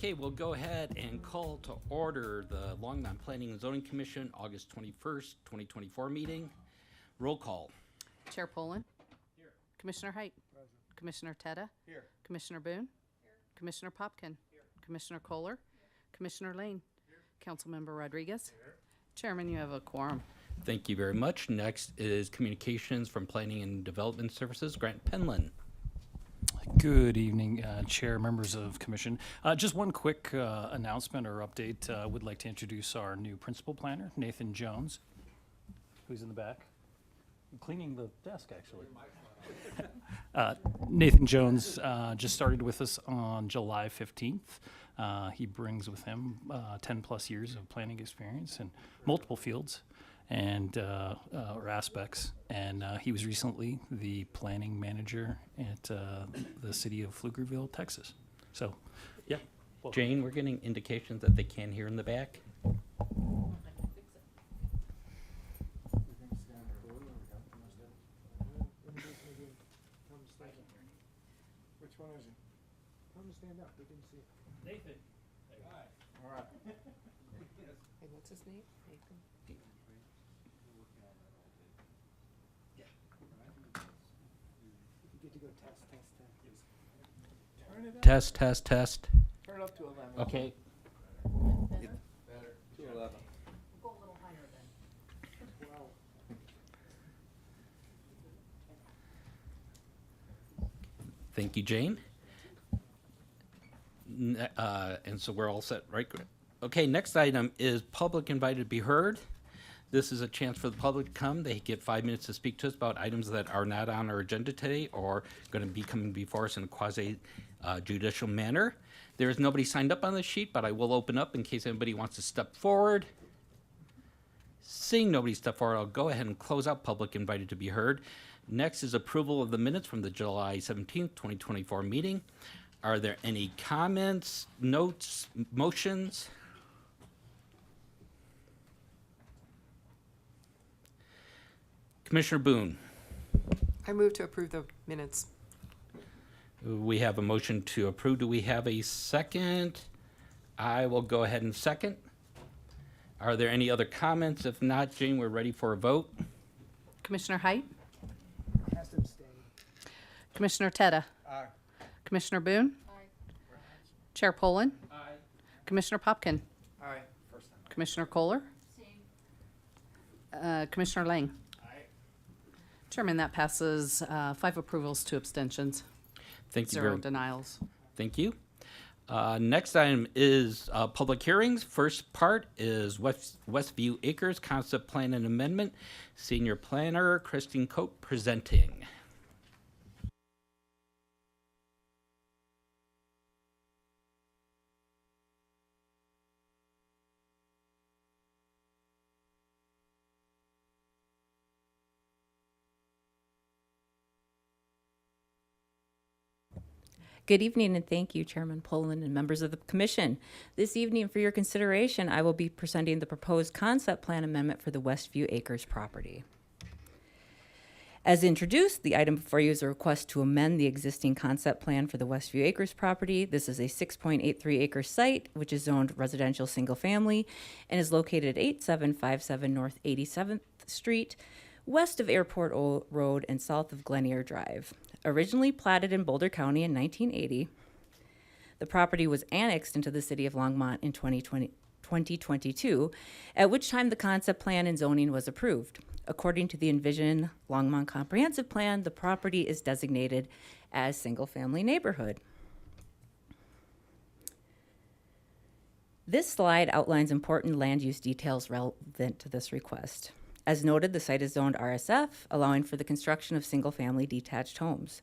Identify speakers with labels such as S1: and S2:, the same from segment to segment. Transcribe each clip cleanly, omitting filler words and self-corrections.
S1: Okay, we'll go ahead and call to order the Longmont Planning and Zoning Commission, August 21st, 2024 meeting. Roll call.
S2: Chair Poland. Here. Commissioner Height. Present. Commissioner Tedda.
S3: Here.
S2: Commissioner Boone. Here. Commissioner Popkin. Here. Commissioner Kohler. Here. Commissioner Lane. Here. Councilmember Rodriguez. Here. Chairman, you have a quorum.
S1: Thank you very much. Next is communications from Planning and Development Services, Grant Penland.
S4: Good evening, Chair, members of Commission. Just one quick announcement or update. Would like to introduce our new principal planner, Nathan Jones, who's in the back, cleaning the desk, actually. Nathan Jones just started with us on July 15th. He brings with him 10 plus years of planning experience in multiple fields and or aspects, and he was recently the planning manager at the city of Pflugerville, Texas. So, yeah. Welcome.
S1: Jane, we're getting indications that they can hear in the back.
S3: Which one is it? Tell him to stand up, we didn't see it.
S4: Nathan.
S3: Hi. All right.
S2: Hey, what's his name? Nathan.
S3: You get to go test. Turn it up.
S1: Test.
S3: Turn it up to 11.
S1: Okay.
S3: Better. To 11.
S2: Go a little higher then.
S3: 12.
S1: Thank you, Jane. And so we're all set, right? Okay, next item is public invited to be heard. This is a chance for the public to come. They get 5 minutes to speak to us about items that are not on our agenda today or going to be coming before us in a quasi judicial manner. There is nobody signed up on this sheet, but I will open up in case anybody wants to step forward. Seeing nobody step forward, I'll go ahead and close out public invited to be heard. Next is approval of the minutes from the July 17th, 2024 meeting. Are there any comments, notes, motions? Commissioner Boone,
S5: I move to approve the minutes.
S1: we have a motion to approve. Do we have a second? I will go ahead and second. Are there any other comments? If not, Jane, we're ready for a vote.
S2: Commissioner Height.
S3: Has to abstain.
S2: Commissioner Tedda.
S3: Aye.
S2: Commissioner Boone. Aye. Chair Poland.
S3: Aye.
S2: Commissioner Popkin.
S3: Aye. First time.
S2: Commissioner Kohler. Commissioner Lang.
S3: Aye.
S2: Chairman, that passes 5 approvals, 2 abstentions,
S1: Thank you
S2: 0
S1: very
S2: denials.
S1: Thank you. Next item is public hearings. First part is Westview Acres Concept Plan and Amendment. Senior Planner Christine Cope presenting.
S6: Good evening, and thank you, Chairman Poland and members of the Commission. This evening, for your consideration, I will be presenting the proposed concept plan amendment for the Westview Acres property. As introduced, the item before you is a request to amend the existing concept plan for the Westview Acres property. This is a 6.83 acre site, which is zoned residential single family and is located at 8757 North 87th Street, west of Airport Road and south of Glen Drive. Originally platted in Boulder County in 1980, the property was annexed into the city of Longmont in 2022, at which time the concept plan and zoning was approved. According to the Envision Longmont Comprehensive Plan, the property is designated as single-family neighborhood. This slide outlines important land use details relevant to this request. As noted, the site is zoned RSF, allowing for the construction of single-family detached homes.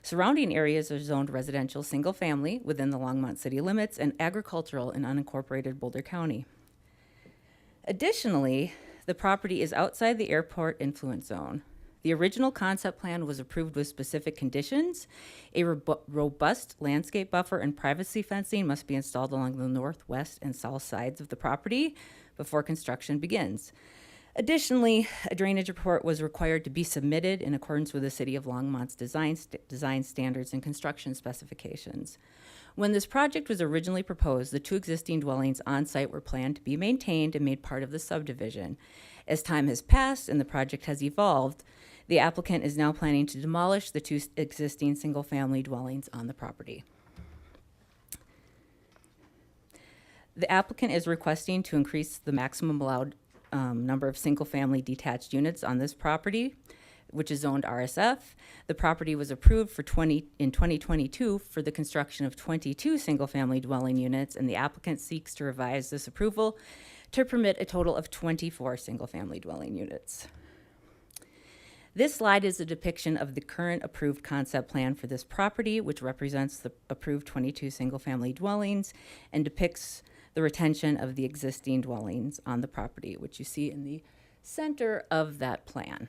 S6: Surrounding areas are zoned residential single-family within the Longmont city limits and agricultural in unincorporated Boulder County. Additionally, the property is outside the airport influence zone. The original concept plan was approved with specific conditions. A robust landscape buffer and privacy fencing must be installed along the north, west, and south sides of the property before construction begins. Additionally, a drainage report was required to be submitted in accordance with the City of Longmont's design standards and construction specifications. When this project was originally proposed, the 2 existing dwellings on site were planned to be maintained and made part of the subdivision. As time has passed and the project has evolved, the applicant is now planning to demolish the 2 existing single-family dwellings on the property. The applicant is requesting to increase the maximum allowed number of single-family detached units on this property, which is zoned RSF. The property was approved in 2022 for the construction of 22 single-family dwelling units, and the applicant seeks to revise this approval to permit a total of 24 single-family dwelling units. This slide is a depiction of the current approved concept plan for this property, which represents the approved 22 single-family dwellings and depicts the retention of the existing dwellings on the property, which you see in the center of that plan.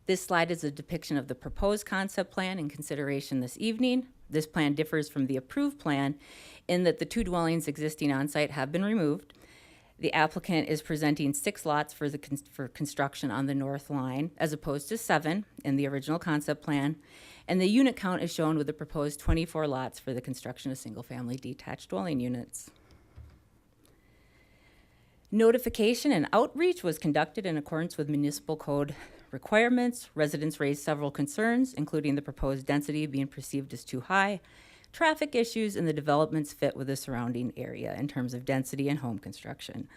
S6: This slide is a depiction of the proposed concept plan in consideration this evening. This plan differs from the approved plan in that the 2 dwellings existing on site have been removed. The applicant is presenting 6 lots for construction on the north line, as opposed to 7 in the original concept plan. And the unit count is shown with the proposed 24 lots for the construction of single-family detached dwelling units. Notification and outreach was conducted in accordance with municipal code requirements. Residents raised several concerns, including the proposed density being perceived as too high, traffic issues, and the development's fit with the surrounding area in terms of density and home construction.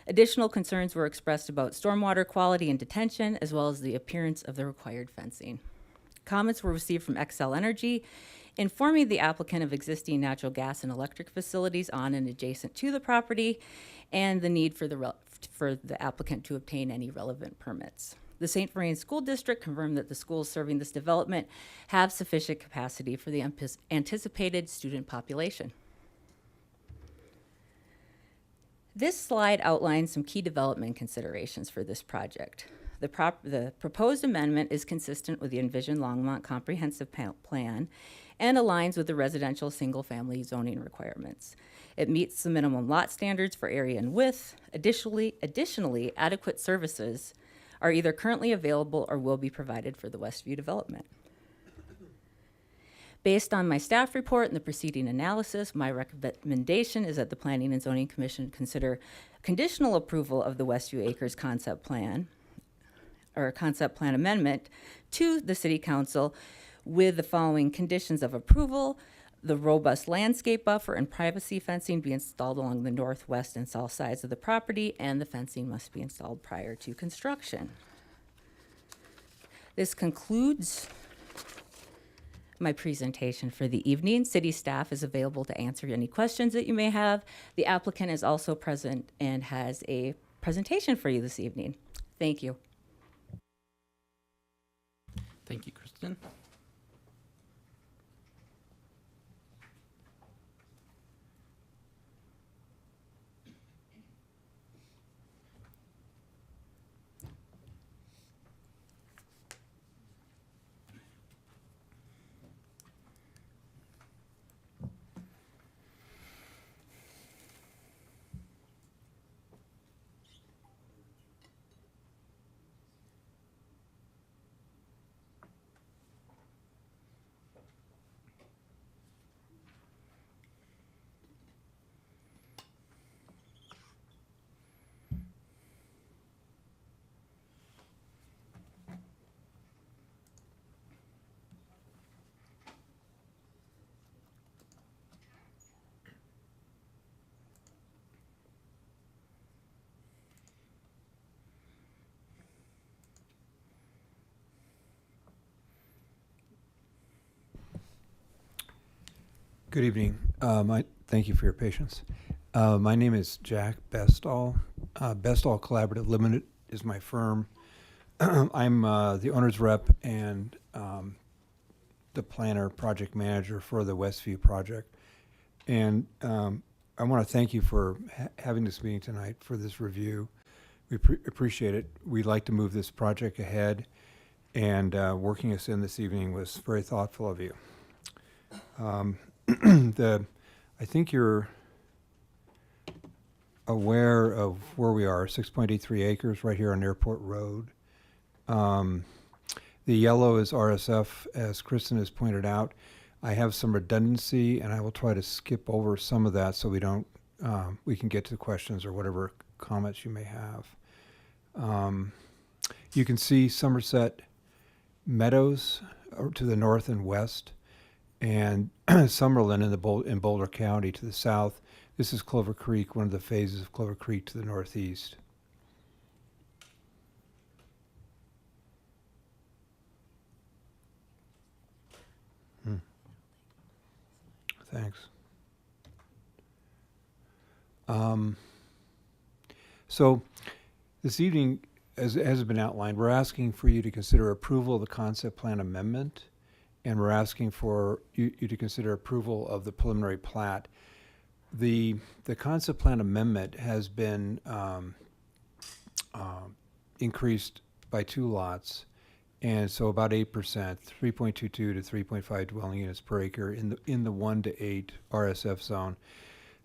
S6: Additional concerns were expressed about stormwater quality and detention, as well as the appearance of the required fencing. Comments were received from Xcel Energy, informing the applicant of existing natural gas and electric facilities on and adjacent to the property, and the need for the applicant to obtain any relevant permits. The St. Vrain School District confirmed that the schools serving this development have sufficient capacity for the anticipated student population. This slide outlines some key development considerations for this project. The proposed amendment is consistent with the envisioned Longmont Comprehensive Plan and aligns with the residential single-family zoning requirements. It meets the minimum lot standards for area and width. Additionally, adequate services are either currently available or will be provided for the Westview development. Based on my staff report and the preceding analysis, my recommendation is that the Planning and Zoning Commission consider conditional approval of the Westview Acres concept plan or concept plan amendment to the City Council with the following conditions of approval: the robust landscape buffer and privacy fencing be installed along the northwest and south sides of the property, and the fencing must be installed prior to construction. This concludes my presentation for the evening. City staff is available to answer any questions that you may have. The applicant is also present and has a presentation for you this evening. Thank you.
S1: Thank you, Kristen.
S7: Good evening. Thank you for your patience. My name is Jack Bestall. Bestall Collaborative Limited is my firm. I'm the owner's rep and the planner, project manager for the Westview project. And I want to thank you for having this meeting tonight for this review. We appreciate it. We'd like to move this project ahead, and working us in this evening was very thoughtful of you. I think you're aware of where we are, 6.83 acres right here on Airport Road. The yellow is RSF, as Kristen has pointed out. I have some redundancy, and I will try to skip over some of that so we can get to the questions or whatever comments you may have. You can see Somerset Meadows to the north and west, and Summerlin in Boulder County to the south. This is Clover Creek, one of the phases of Clover Creek to the northeast. Thanks. So this evening, as has been outlined, we're asking for you to consider approval of the concept plan amendment, and we're asking for you to consider approval of the preliminary plat. The concept plan amendment has been increased by 2 lots, and so about 8%, 3.22 to 3.5 dwelling units per acre in the 1 to 8 RSF zone.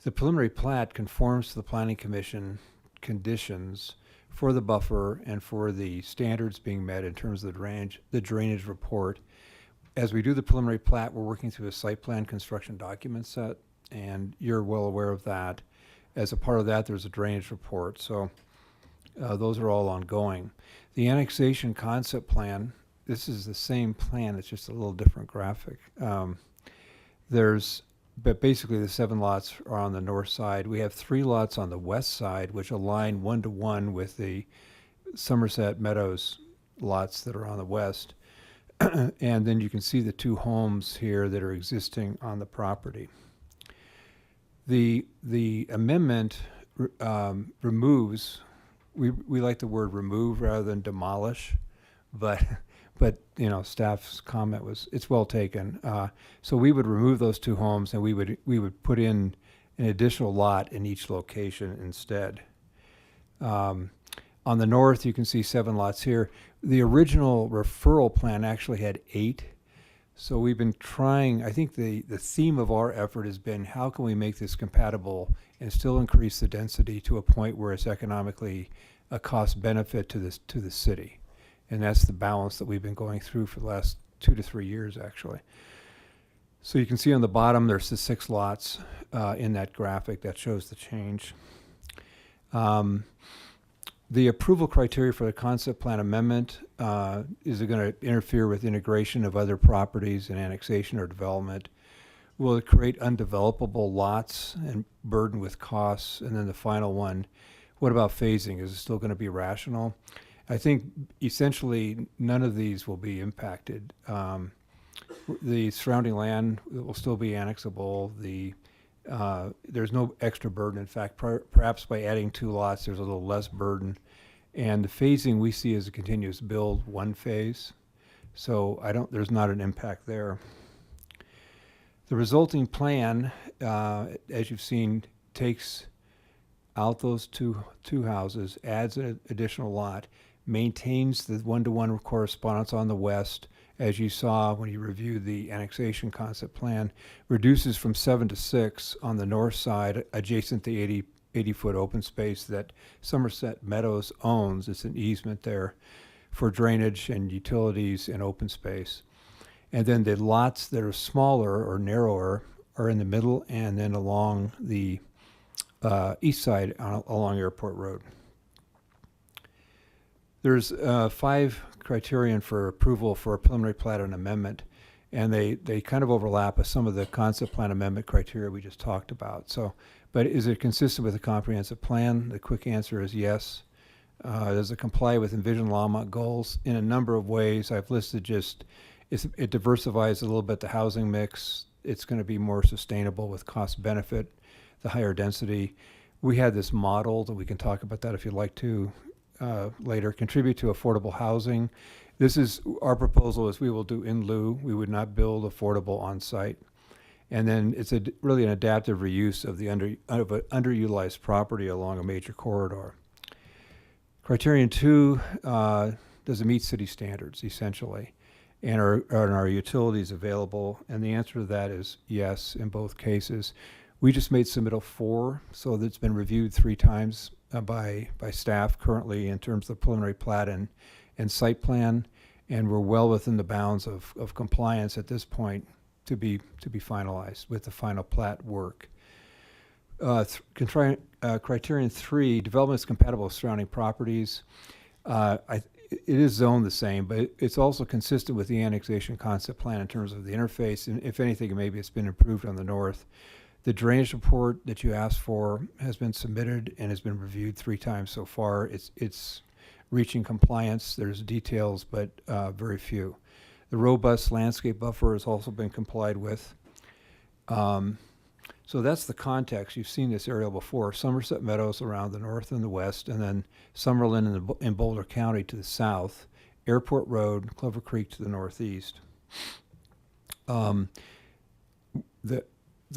S7: The preliminary plat conforms to the Planning Commission conditions for the buffer and for the standards being met in terms of the drainage report. As we do the preliminary plat, we're working through a site plan construction document set, and you're well aware of that. As a part of that, there's a drainage report, so those are all ongoing. The annexation concept plan, this is the same plan, it's just a little different graphic. But basically the 7 lots are on the north side. We have 3 lots on the west side, which align 1-to-1 with the Somerset Meadows lots that are on the west. And then you can see the 2 homes here that are existing on the property. The amendment removes, we like the word remove rather than demolish, but you know, staff's comment was, it's well taken. So we would remove those 2 homes, and we would put in an additional lot in each location instead. On the north, you can see 7 lots here. The original referral plan actually had 8. So we've been trying, I think the theme of our effort has been, how can we make this compatible and still increase the density to a point where it's economically a cost benefit to the city. And that's the balance that we've been going through for the last 2 to 3 years, actually. So you can see on the bottom, there's the 6 lots in that graphic that shows the change. The approval criteria for the concept plan amendment, is it going to interfere with integration of other properties and annexation or development? Will it create undevelopable lots and burden with costs? And then the final one, what about phasing? Is it still going to be rational? I think essentially none of these will be impacted. The surrounding land will still be annexable. There's no extra burden. In fact, perhaps by adding 2 lots, there's a little less burden. And the phasing we see as a continuous build, 1 phase. So there's not an impact there. The resulting plan, as you've seen, takes out those two houses, adds an additional lot, maintains the 1-to-1 correspondence on the west, as you saw when you reviewed the annexation concept plan, reduces from 7 to 6 on the north side, adjacent to 80-foot open space that Somerset Meadows owns. It's an easement there for drainage and utilities and open space. And then the lots that are smaller or narrower are in the middle and then along the east side along Airport Road. There's 5 criterion for approval for a preliminary plat and amendment, and they kind of overlap with some of the concept plan amendment criteria we just talked about. So, but is it consistent with a comprehensive plan? The quick answer is yes. Does it comply with envisioned Longmont goals? In a number of ways. I've listed it diversifies a little bit the housing mix. It's going to be more sustainable with cost benefit, the higher density. We had this model that we can talk about that if you'd like to later. Contribute to affordable housing. This is our proposal is we will do in lieu. We would not build affordable on site. And then it's really an adaptive reuse of of an underutilized property along a major corridor. Criterion 2, does it meet city standards essentially? And are our utilities available? And the answer to that is yes in both cases. We just made submittal 4, so that's been reviewed 3 times by staff currently in terms of preliminary plat and site plan. and we're well within the bounds of compliance at this point to be finalized with the final plat work. Criterion 3, development is compatible with surrounding properties. It is zoned the same, but it's also consistent with the annexation concept plan in terms of the interface, and if anything, maybe it's been improved on the north. The drainage report that you asked for has been submitted and has been reviewed 3 times so far. It's reaching compliance. There's details, but very few. The robust landscape buffer has also been complied with. So that's the context. You've seen this aerial before. Somerset Meadows around the north and the west, and then Summerlin in Boulder County to the south, Airport Road, Clover Creek to the northeast. The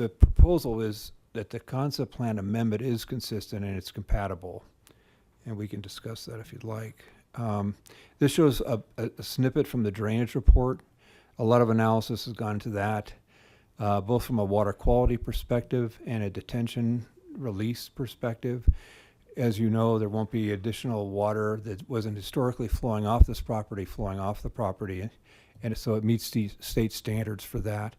S7: proposal is that the concept plan amendment is consistent and it's compatible, and we can discuss that if you'd like. This shows a snippet from the drainage report. A lot of analysis has gone into that. Both from a water quality perspective and a detention release perspective. As you know, there won't be additional water that wasn't historically flowing off this property, flowing off the property. And so it meets the state standards for that,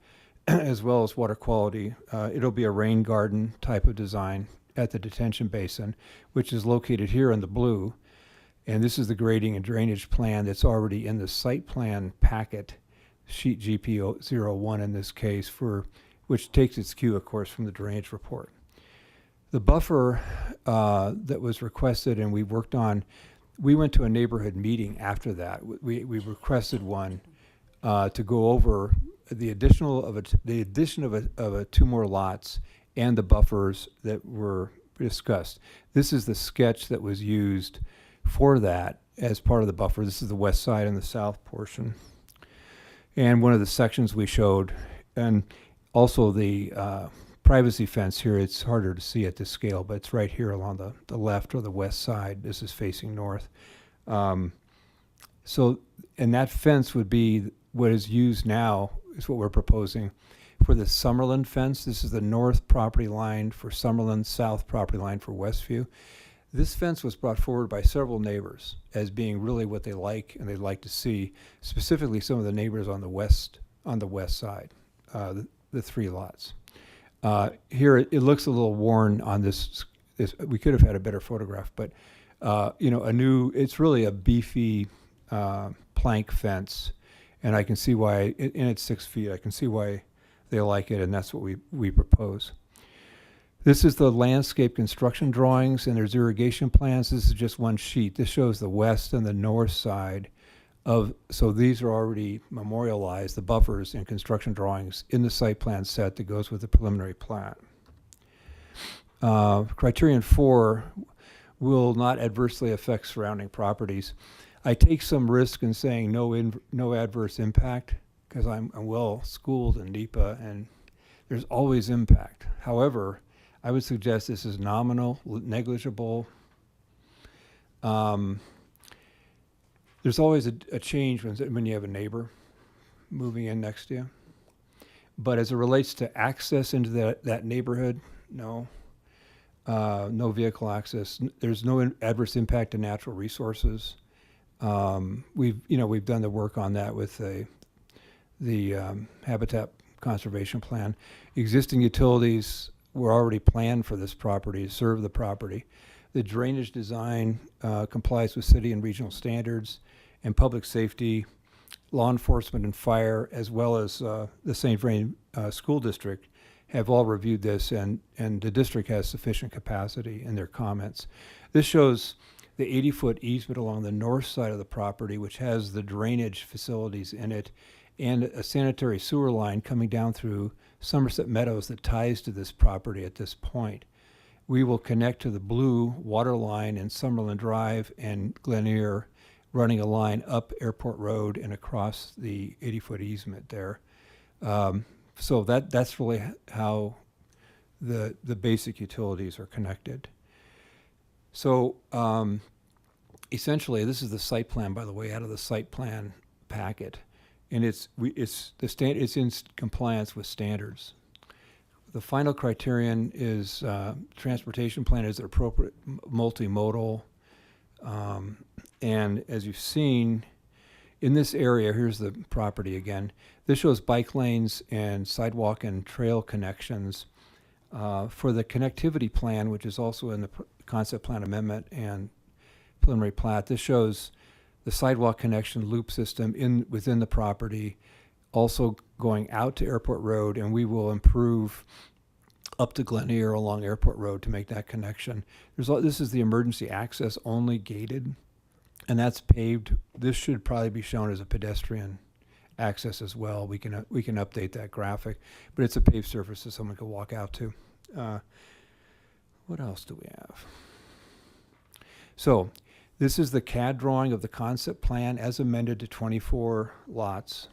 S7: as well as water quality. It'll be a rain garden type of design at the detention basin, which is located here in the blue. And this is the grading and drainage plan that's already in the site plan packet, sheet GP01 in this case, which takes its cue, of course, from the drainage report. The buffer that was requested and we worked on, we went to a neighborhood meeting after that. We requested one to go over the addition of 2 more lots and the buffers that were discussed. This is the sketch that was used for that as part of the buffer. This is the west side and the south portion. And one of the sections we showed, and also the privacy fence here, it's harder to see at this scale, but it's right here along the left or the west side. This is facing north. And that fence would be what is used now, is what we're proposing for the Summerlin fence. This is the north property line for Summerlin, south property line for Westview. This fence was brought forward by several neighbors as being really what they like and they'd like to see, specifically some of the neighbors on the west side, the 3 lots. Here it looks a little worn on this. We could have had a better photograph, but it's really a beefy plank fence, and I can see why. And it's 6 feet. I can see why they like it, and that's what we propose. This is the landscape construction drawings, and there's irrigation plans. This is just one sheet. This shows the west and the north side so these are already memorialized, the buffers and construction drawings in the site plan set that goes with the preliminary plat. Criterion 4 will not adversely affect surrounding properties. I take some risk in saying no adverse impact because I'm well schooled in NEPA and there's always impact. However, I would suggest this is nominal, negligible. There's always a change when you have a neighbor moving in next to you. But as it relates to access into that neighborhood, no. No vehicle access. There's no adverse impact to natural resources. We've done the work on that with the habitat conservation plan. Existing utilities were already planned for this property to serve the property. The drainage design complies with city and regional standards, and public safety, law enforcement, and fire, as well as the St. Vrain School District, have all reviewed this, and the district has sufficient capacity in their comments. This shows the 80-foot easement along the north side of the property, which has the drainage facilities in it, and a sanitary sewer line coming down through Somerset Meadows that ties to this property at this point. We will connect to the blue water line in Summerlin Drive and Glen Ear, running a line up Airport Road and across the 80-foot easement there. So that's really how the basic utilities are connected. So essentially, this is the site plan, by the way, out of the site plan packet, and it's in compliance with standards. The final criterion is transportation plan is appropriate multimodal, and as you've seen, in this area, here's the property again. This shows bike lanes and sidewalk and trail connections. For the connectivity plan, which is also in the concept plan amendment and preliminary plat, this shows the sidewalk connection loop system within the property, also going out to Airport Road, and we will improve up to Glen Ear along Airport Road to make that connection. This is the emergency access only gated, and that's paved. This should probably be shown as a pedestrian access as well. We can update that graphic, but it's a paved surface that someone could walk out to. What else do we have? So this is the CAD drawing of the concept plan as amended to 24 lots.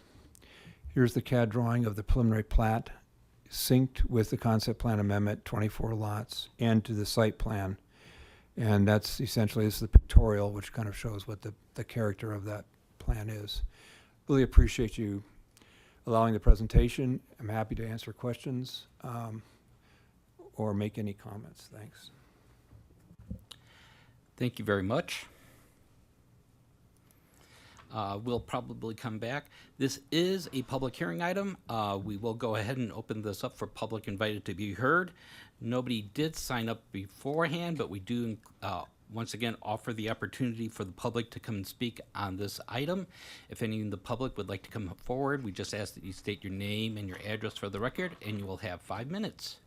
S7: Here's the CAD drawing of the preliminary plat synced with the concept plan amendment, 24 lots, and to the site plan. And that's essentially, this is the pictorial, which kind of shows what the character of that plan is. Really appreciate you allowing the presentation. I'm happy to answer questions or make any comments. Thanks.
S1: Thank you very much. We'll probably come back. This is a public hearing item. We will go ahead and open this up for public invited to be heard. Nobody did sign up beforehand, but we do once again offer the opportunity for the public to come and speak on this item. If any in the public would like to come forward, we just ask that you state your name and your address for the record, and you will have 5 minutes.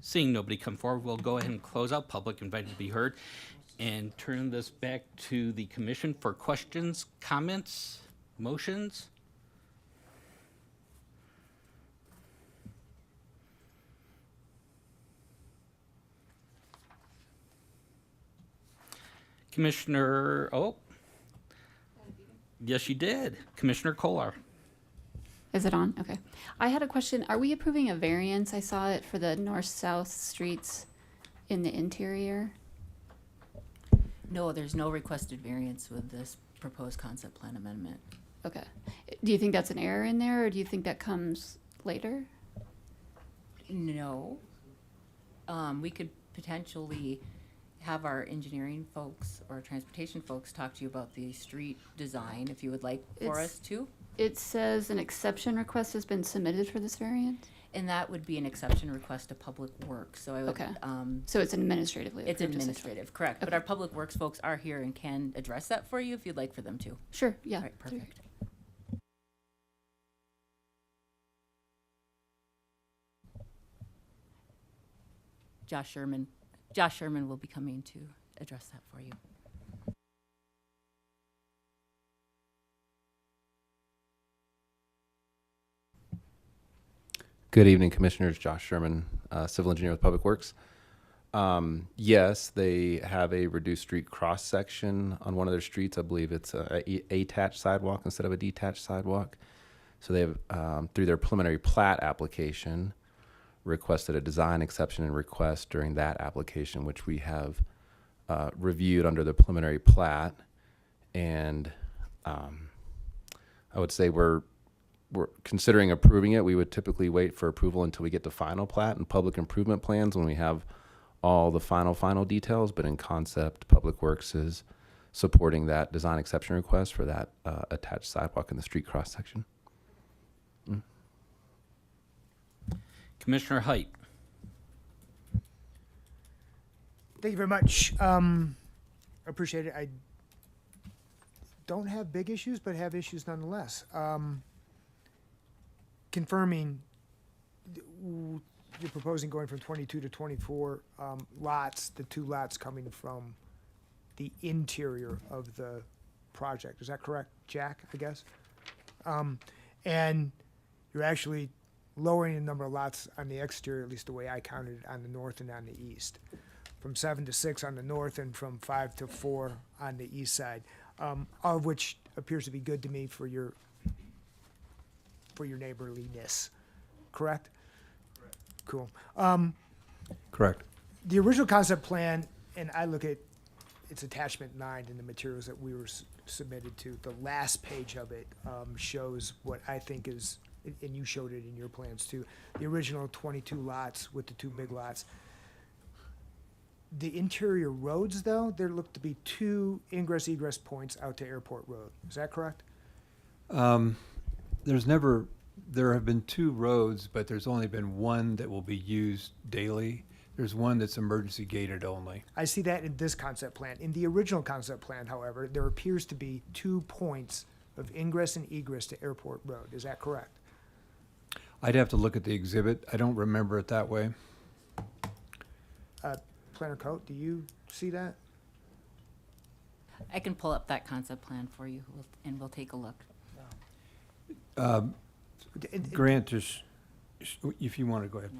S1: Seeing nobody come forward, we'll go ahead and close out public invited to be heard and turn this back to the commission for questions, comments, motions. Commissioner, yes, you did. Commissioner Kolar.
S8: Is it on? Okay. I had a question. Are we approving a variance? I saw it for the north-south streets in the interior.
S6: No, there's no requested variance with this proposed concept plan amendment.
S8: Okay. Do you think that's an error in there, or do you think that comes later?
S6: No. We could potentially have our engineering folks or transportation folks talk to you about the street design if you would like for us to.
S8: It says an exception request has been submitted for this variance?
S6: And that would be an exception request to Public Works. So I would,
S8: Okay. So it's an administratively
S6: it's
S8: approved decision.
S6: administrative, correct. But our Public Works folks are here and can address that for you if you'd like for them to.
S8: Sure, yeah.
S6: All right, perfect. Josh Sherman will be coming to address that for you.
S9: Good evening, Commissioners. Josh Sherman, Civil Engineer with Public Works. Yes, they have a reduced street cross-section on one of their streets. I believe it's a attached sidewalk instead of a detached sidewalk. So they have, through their preliminary plat application, requested a design exception and request during that application, which we have reviewed under the preliminary plat. And I would say we're considering approving it. We would typically wait for approval until we get to final plat and public improvement plans when we have all the final details. But in concept, Public Works is supporting that design exception request for that attached sidewalk in the street cross section.
S1: Commissioner Height.
S3: Thank you very much. I appreciate it. I don't have big issues, but have issues nonetheless. Confirming, you're proposing going from 22 to 24 lots, the 2 lots coming from the interior of the project. Is that correct, Jack, I guess? And you're actually lowering the number of lots on the exterior, at least the way I counted it, on the north and on the east. From 7 to 6 on the north and from 5 to 4 on the east side, all of which appears to be good to me for your neighborliness, correct? Correct. Cool.
S7: Correct.
S3: The original concept plan, and I look at it's attachment 9 in the materials that we were submitted to. The last page of it shows what I think is, and you showed it in your plans too, the original 22 lots with the 2 big lots. The interior roads, though, there look to be two ingress egress points out to Airport Road. Is that correct?
S7: There have been two roads, but there's only been one that will be used daily. There's one that's emergency gated only.
S3: I see that in this concept plan. In the original concept plan, however, there appears to be 2 points of ingress and egress to Airport Road. Is that correct?
S7: I'd have to look at the exhibit. I don't remember it that way.
S3: Planner Coat, do you see that?
S6: I can pull up that concept plan for you, and we'll take a look.
S7: Grant, just, if you want to go ahead.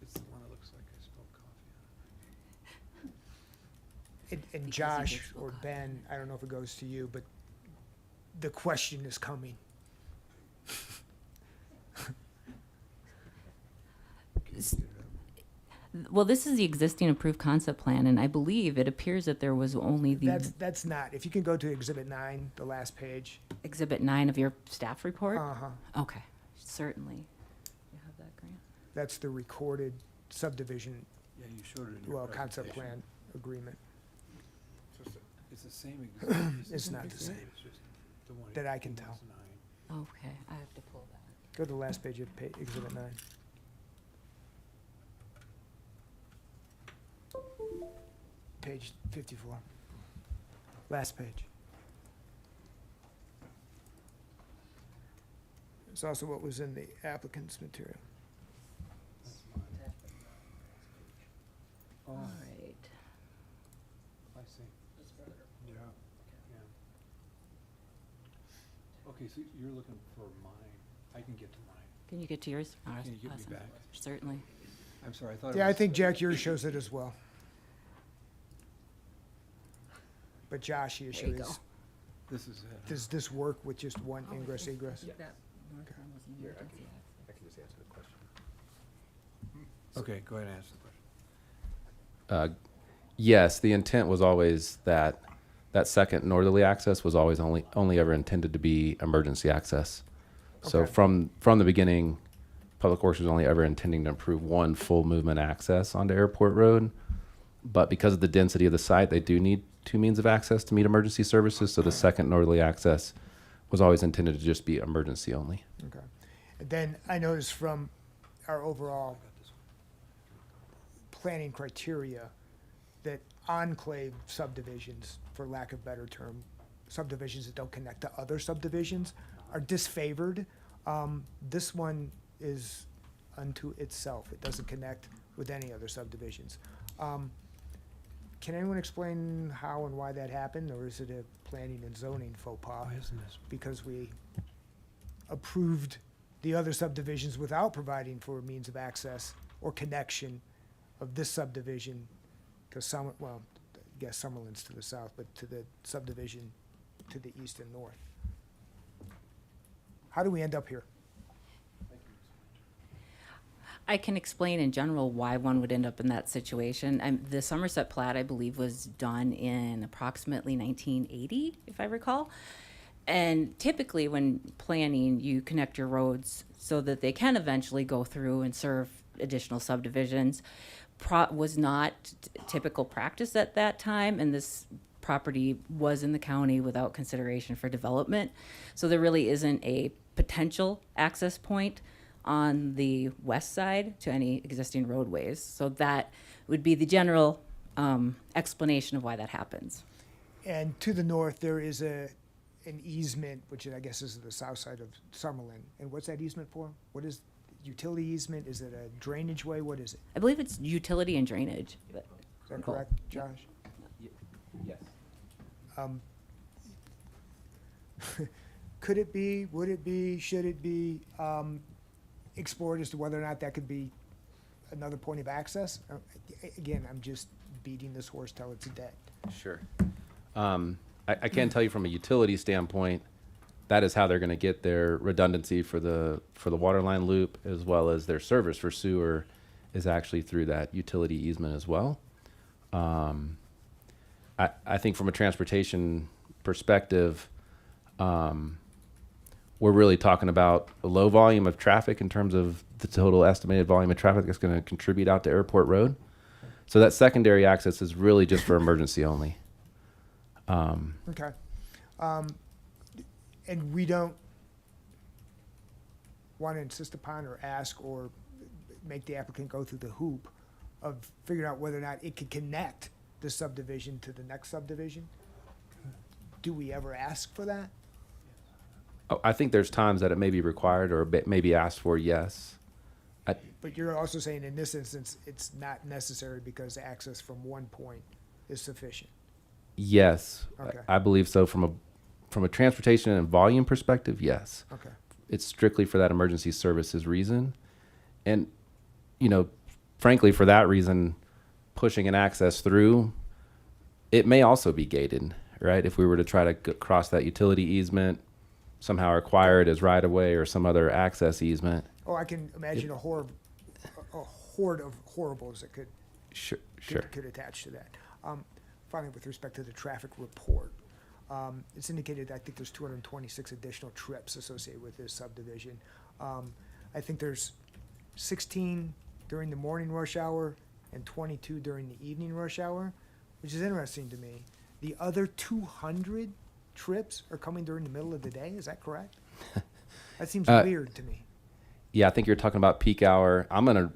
S7: It's the one that looks like I spilled coffee on it.
S3: And
S6: Because
S3: Josh
S6: you did
S3: or
S6: spoke on
S3: Ben, I don't know if it goes to you, but the question is coming.
S6: Well, this is the existing approved concept plan, and I believe it appears that there was only the
S3: That's not. If you can go to Exhibit 9, the last page.
S6: Exhibit 9 of your staff report.
S3: Uh-huh.
S6: Okay, certainly. You have that, Grant?
S3: That's the recorded subdivision,
S7: Yeah, you showed it in your
S3: well, concept
S7: presentation.
S3: plan agreement
S7: It's the same exhibit.
S3: It's not the same.
S7: It's just the one
S3: that I can tell.
S7: 2009.
S6: Okay, I have to pull that.
S3: Go to the last page of Exhibit 9. Page 54. Last page. It's also what was in the applicant's material.
S7: Oh,
S6: All right.
S7: I see. Yeah, yeah. Okay, so you're looking for mine. I can get to mine.
S6: Can you get to yours? Oh,
S7: Can you get me
S6: awesome.
S7: back?
S6: Certainly.
S7: I'm sorry, I thought it
S3: Yeah, I
S7: was.
S3: think Jack, yours shows it as well. But Josh, the
S6: There
S3: issue
S6: you go.
S3: is,
S7: This is it.
S3: does this work with just one ingress egress?
S7: Okay, go ahead and answer the question.
S9: Yes, the intent was always that that second northerly access was always only ever intended to be emergency access. So
S3: Okay.
S9: from the beginning, Public Works was only ever intending to improve one full movement access onto Airport Road. But because of the density of the site, they do need two means of access to meet emergency services. So the second northerly access was always intended to just be emergency only.
S3: Okay. And then I noticed from our overall planning criteria that enclave subdivisions, for lack of better term, subdivisions that don't connect to other subdivisions are disfavored. This one is unto itself. It doesn't connect with any other subdivisions. Can anyone explain how and why that happened, or is it a planning and zoning faux pas?
S7: Why isn't this?
S3: Because we approved the other subdivisions without providing for a means of access or connection of this subdivision to well, I guess Summerlin's to the south, but to the subdivision to the east and north. How do we end up here?
S6: I can explain in general why one would end up in that situation. The Somerset plat, I believe, was done in approximately 1980, if I recall. And typically, when planning, you connect your roads so that they can eventually go through and serve additional subdivisions. Was not typical practice at that time, and this property was in the county without consideration for development. So there really isn't a potential access point on the west side to any existing roadways. So that would be the general explanation of why that happens.
S3: And to the north, there is an easement, which I guess is the south side of Summerlin. And what's that easement for? What is utility easement? Is it a drainage way? What is it?
S6: I believe it's utility and drainage. But
S3: Is that
S6: Cool.
S3: correct, Josh?
S9: Yes.
S3: Could it be, would it be, should it be explored as to whether or not that could be another point of access? Again, I'm just beating this horse till it's dead.
S9: Sure. I can tell you from a utility standpoint, that is how they're going to get their redundancy for the water line loop, as well as their service for sewer is actually through that utility easement as well. I think from a transportation perspective, we're really talking about a low volume of traffic in terms of the total estimated volume of traffic that's going to contribute out to Airport Road. So that secondary access is really just for emergency only.
S3: Okay. And we don't want to insist upon or ask or make the applicant go through the hoop of figuring out whether or not it could connect the subdivision to the next subdivision? Do we ever ask for that?
S9: Oh, I think there's times that it may be required or may be asked for, yes.
S3: But you're also saying in this instance, it's not necessary because access from one point is sufficient?
S9: Yes,
S3: Okay.
S9: I believe so. From a transportation and volume perspective, yes.
S3: Okay.
S9: It's strictly for that emergency services reason. And, you know, frankly, for that reason, pushing an access through, it may also be gated, right? If we were to try to cross that utility easement, somehow acquire it as right of way or some other access easement.
S3: Oh, I can imagine a horde of horribles that could
S9: Sure.
S3: could attach to that. Finally, with respect to the traffic report, it's indicated, I think there's 226 additional trips associated with this subdivision. I think there's 16 during the morning rush hour and 22 during the evening rush hour, which is interesting to me. The other 200 trips are coming during the middle of the day, is that correct? That seems weird to me.
S9: Yeah, I think you're talking about peak hour. I'm going to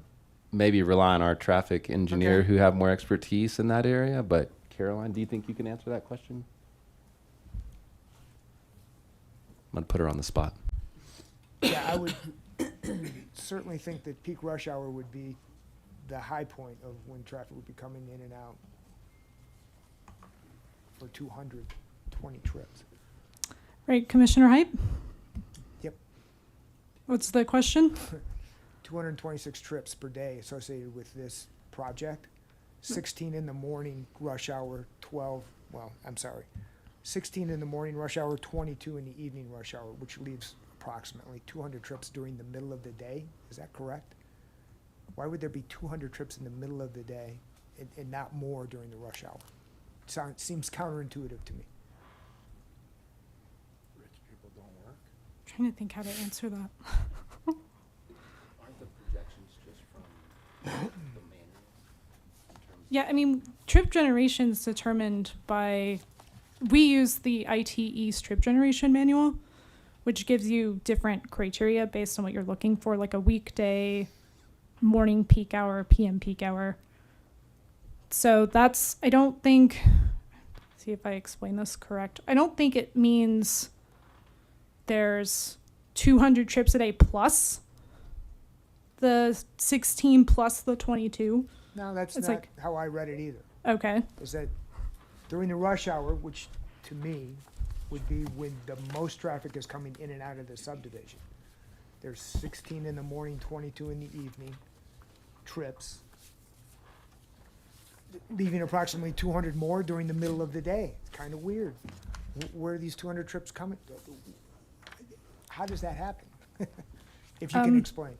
S9: maybe rely on our traffic engineer
S3: Okay.
S9: who have more expertise in that area. But Caroline, do you think you can answer that question? I'm going to put her on the spot.
S3: Yeah, I would certainly think that peak rush hour would be the high point of when traffic would be coming in and out for 220 trips.
S10: Right, Commissioner Hype?
S3: Yep.
S10: What's the question?
S3: 226 trips per day associated with this project. 16 in the morning rush hour, 16 in the morning rush hour, 22 in the evening rush hour, which leaves approximately 200 trips during the middle of the day. Is that correct? Why would there be 200 trips in the middle of the day and not more during the rush hour? Seems counterintuitive to me.
S10: Trying to think how to answer that.
S9: Aren't the projections just from the manual?
S10: Yeah, I mean, trip generation is determined by, we use the ITE trip generation manual, which gives you different criteria based on what you're looking for, like a weekday, morning peak hour, PM peak hour. So that's, I don't think, see if I explain this correct. I don't think it means there's 200 trips a day plus the 16 plus the 22.
S3: No, that's
S10: It's
S3: not
S10: like-
S3: how I read it either.
S10: Okay.
S3: Is that during the rush hour, which to me would be when the most traffic is coming in and out of the subdivision. There's 16 in the morning, 22 in the evening trips, leaving approximately 200 more during the middle of the day. It's kind of weird. Where are these 200 trips coming? How does that happen? If you can explain.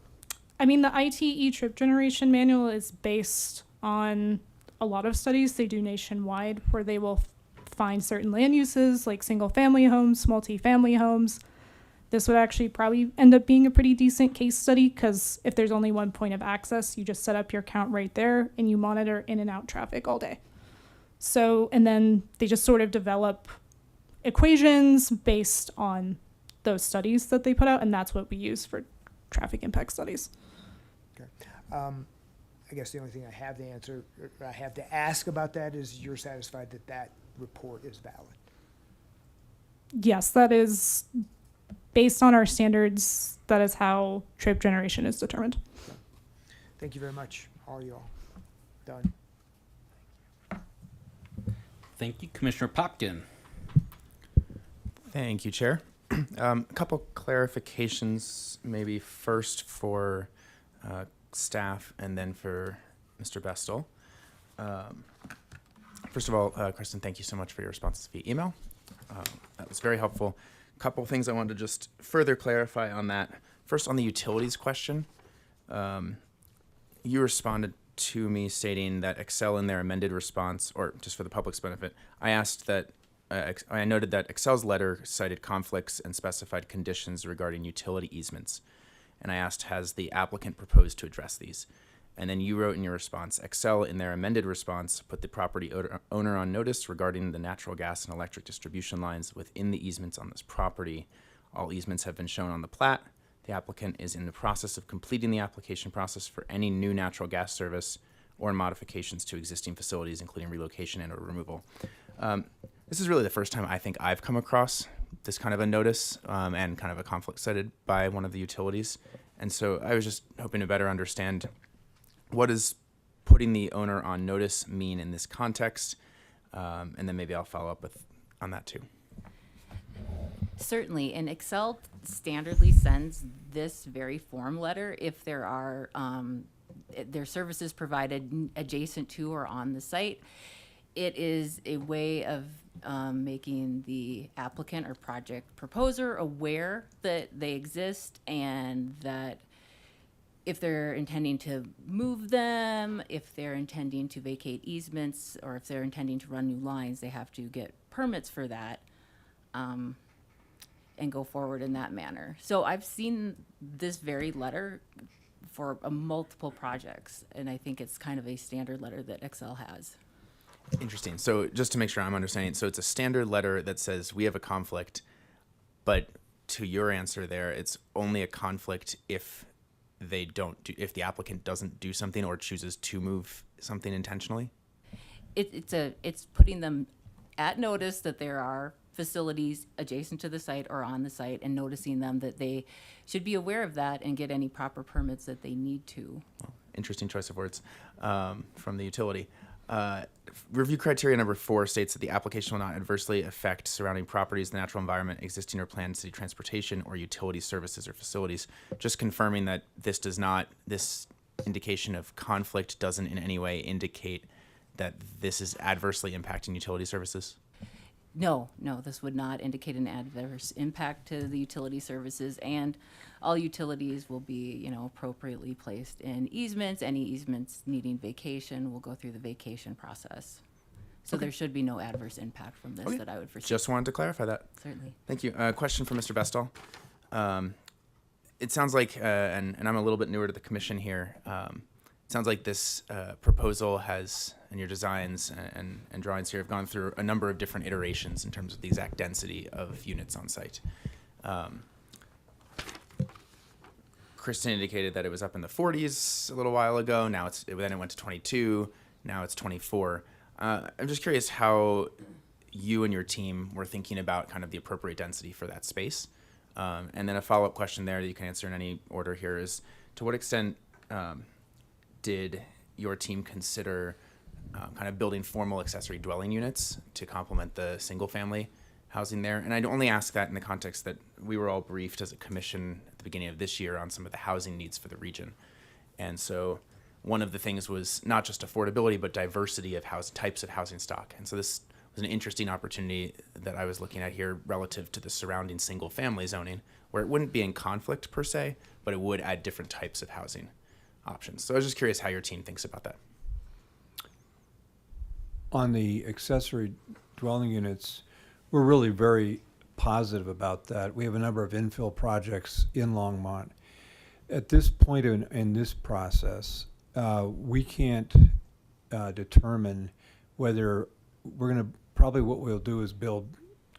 S10: I mean, the ITE trip generation manual is based on a lot of studies they do nationwide where they will find certain land uses like single family homes, multi-family homes. This would actually probably end up being a pretty decent case study because if there's only one point of access, you just set up your count right there and you monitor in and out traffic all day. So, and then they just sort of develop equations based on those studies that they put out, and that's what we use for traffic impact studies.
S3: I guess the only thing I have to answer, or I have to ask about that is you're satisfied that that report is valid?
S10: Yes, that is based on our standards. That is how trip generation is determined.
S3: Thank you very much, all y'all. Done.
S1: Thank you, Commissioner Popkin.
S11: Thank you, Chair. A couple clarifications, maybe first for staff and then for Mr. Bestel. First of all, Kristen, thank you so much for your responses via email. That was very helpful. A couple things I wanted to just further clarify on that. First, on the utilities question, you responded to me stating that Excel in their amended response, or just for the public's benefit, I asked that I noted that Excel's letter cited conflicts and specified conditions regarding utility easements. And I asked, has the applicant proposed to address these? And then you wrote in your response, Excel, in their amended response, put the property owner on notice regarding the natural gas and electric distribution lines within the easements on this property. All easements have been shown on the plat. The applicant is in the process of completing the application process for any new natural gas service or modifications to existing facilities, including relocation and or removal. This is really the first time I think I've come across this kind of a notice and kind of a conflict cited by one of the utilities. And so I was just hoping to better understand, what does putting the owner on notice mean in this context? And then maybe I'll follow up on that too.
S6: Certainly, and Excel standardly sends this very form letter if there are their services provided adjacent to or on the site. It is a way of making the applicant or project proposer aware that they exist and that if they're intending to move them, if they're intending to vacate easements, or if they're intending to run new lines, they have to get permits for that. And go forward in that manner. So I've seen this very letter for multiple projects, and I think it's kind of a standard letter that Excel has.
S11: Interesting. So just to make sure I'm understanding, so it's a standard letter that says we have a conflict, but to your answer there, it's only a conflict if they don't do, if the applicant doesn't do something or chooses to move something intentionally?
S6: It's putting them at notice that there are facilities adjacent to the site or on the site, and noticing them that they should be aware of that and get any proper permits that they need to.
S11: Well, interesting choice of words from the utility. Review criteria number 4 states that the application will not adversely affect surrounding properties, the natural environment, existing or planned city transportation, or utility services or facilities. Just confirming that this indication of conflict doesn't in any way indicate that this is adversely impacting utility services?
S6: No, this would not indicate an adverse impact to the utility services, and all utilities will be, appropriately placed in easements. Any easements needing vacation will go through the vacation process. So there should be no adverse impact from this that I would foresee.
S11: Just wanted to clarify that.
S6: Certainly.
S11: Thank you. Question for Mr. Bestall. It sounds like, and I'm a little bit newer to the commission here, it sounds like this proposal has, and your designs and drawings here have gone through a number of different iterations in terms of the exact density of units on site. Kristen indicated that it was up in the 40s a little while ago. Now then it went to 22. Now it's 24. I'm just curious how you and your team were thinking about kind of the appropriate density for that space. And then a follow-up question there that you can answer in any order here is, to what extent did your team consider kind of building formal accessory dwelling units to complement the single-family housing there? And I'd only ask that in the context that we were all briefed as a commission at the beginning of this year on some of the housing needs for the region. And so one of the things was not just affordability, but diversity of types of housing stock. And so this was an interesting opportunity that I was looking at here relative to the surrounding single-family zoning, where it wouldn't be in conflict per se, but it would add different types of housing options. So I was just curious how your team thinks about that.
S7: On the accessory dwelling units, we're really very positive about that. We have a number of infill projects in Longmont. At this point in this process, we can't determine whether we're going to, probably what we'll do is build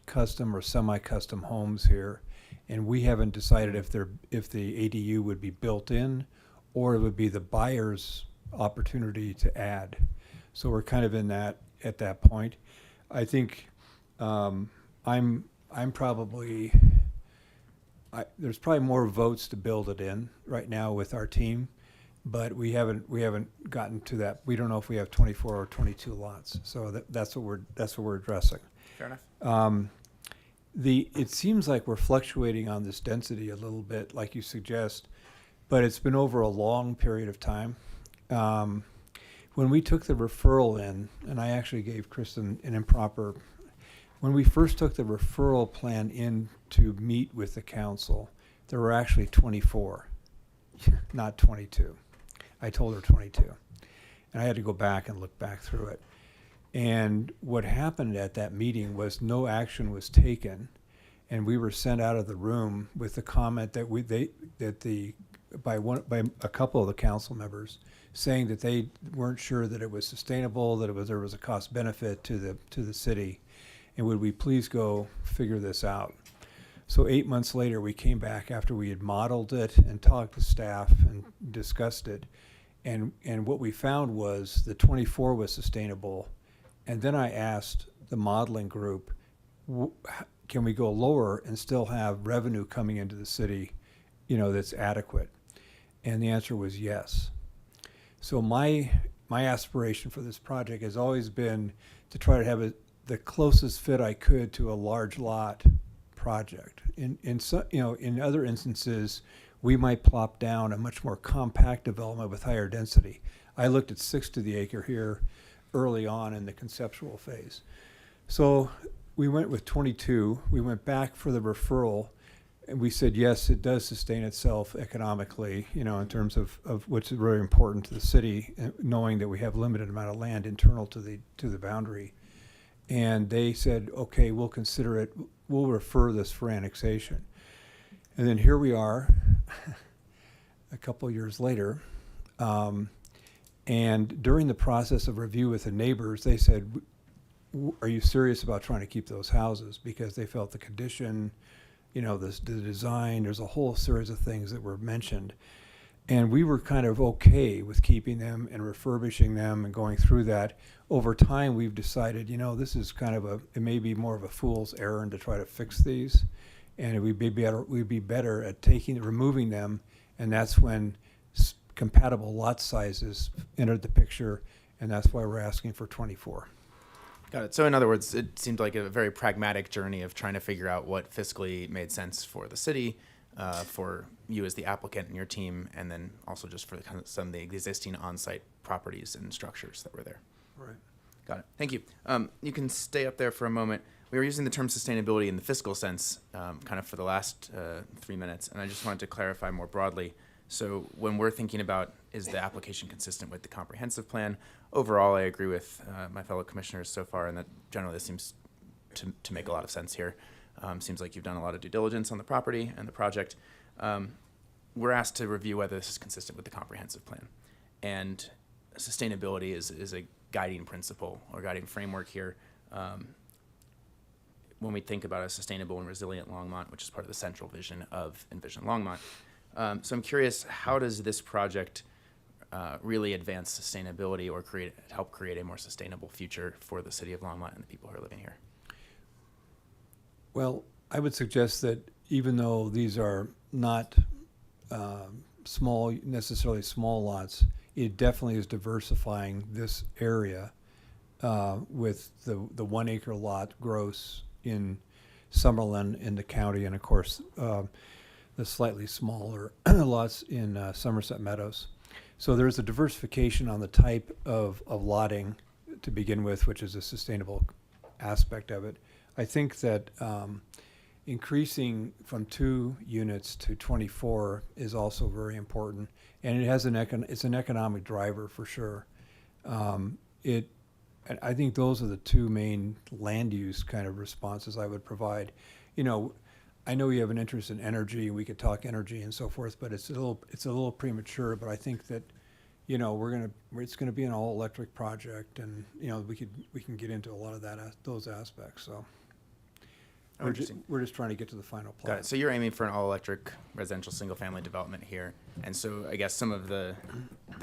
S7: custom or semi-custom homes here, and we haven't decided if the ADU would be built in or it would be the buyer's opportunity to add. So we're kind of at that point. I think I'm probably, there's probably more votes to build it in right now with our team, but we haven't gotten to that. We don't know if we have 24 or 22 lots. So that's what we're addressing.
S11: Fair enough.
S7: It seems like we're fluctuating on this density a little bit, like you suggest, but it's been over a long period of time. When we took the referral in, and I actually gave Kristen an improper, when we first took the referral plan in to meet with the council, there were actually 24, not 22. I told her 22. And I had to go back and look back through it. And what happened at that meeting was no action was taken, and we were sent out of the room with the comment that by a couple of the council members saying that they weren't sure that it was sustainable, that there was a cost benefit to the city, and would we please go figure this out. So 8 months later, we came back after we had modeled it and talked to staff and discussed it, and what we found was the 24 was sustainable. And then I asked the modeling group, can we go lower and still have revenue coming into the city, that's adequate? And the answer was yes. So my aspiration for this project has always been to try to have the closest fit I could to a large lot project. In other instances, we might plop down a much more compact development with higher density. I looked at 6 to the acre here early on in the conceptual phase. So we went with 22. We went back for the referral, and we said, yes, it does sustain itself economically, in terms of what's very important to the city, knowing that we have limited amount of land internal to the boundary. And they said, okay, we'll consider it. We'll refer this for annexation. And then here we are a couple years later. And during the process of review with the neighbors, they said, are you serious about trying to keep those houses? Because they felt the condition, the design, there's a whole series of things that were mentioned. And we were kind of okay with keeping them and refurbishing them and going through that. Over time, we've decided, this is kind of it may be more of a fool's errand to try to fix these. And we'd be better at removing them. And that's when compatible lot sizes entered the picture, and that's why we're asking for 24.
S11: Got it. So in other words, it seemed like a very pragmatic journey of trying to figure out what fiscally made sense for the city, for you as the applicant and your team, and then also just for some of the existing on-site properties and structures that were there.
S7: Right.
S11: Got it. Thank you. You can stay up there for a moment. We were using the term sustainability in the fiscal sense kind of for the last 3 minutes, and I just wanted to clarify more broadly. So when we're thinking about, is the application consistent with the comprehensive plan? Overall, I agree with my fellow commissioners so far, and that generally this seems to make a lot of sense here. Seems like you've done a lot of due diligence on the property and the project. We're asked to review whether this is consistent with the comprehensive plan. And sustainability is a guiding principle or guiding framework here. When we think about a sustainable and resilient Longmont, which is part of the central vision of Envision Longmont. So I'm curious, how does this project really advance sustainability or help create a more sustainable future for the city of Longmont and the people who are living here?
S7: Well, I would suggest that even though these are not necessarily small lots, it definitely is diversifying this area with the 1 acre lot gross in Summerlin in the county, and of course the slightly smaller lots in Somerset Meadows. So there's a diversification on the type of lotting to begin with, which is a sustainable aspect of it. I think that increasing from 2 units to 24 is also very important, and it has it's an economic driver for sure. I think those are the 2 main land use kind of responses I would provide. I know you have an interest in energy, and we could talk energy and so forth, but it's a little premature. But I think that, it's gonna be an all electric project, and we can get into a lot of those aspects. So we're just trying to get to the final plan.
S11: Got it. So you're aiming for an all-electric residential single-family development here, and so I guess some of the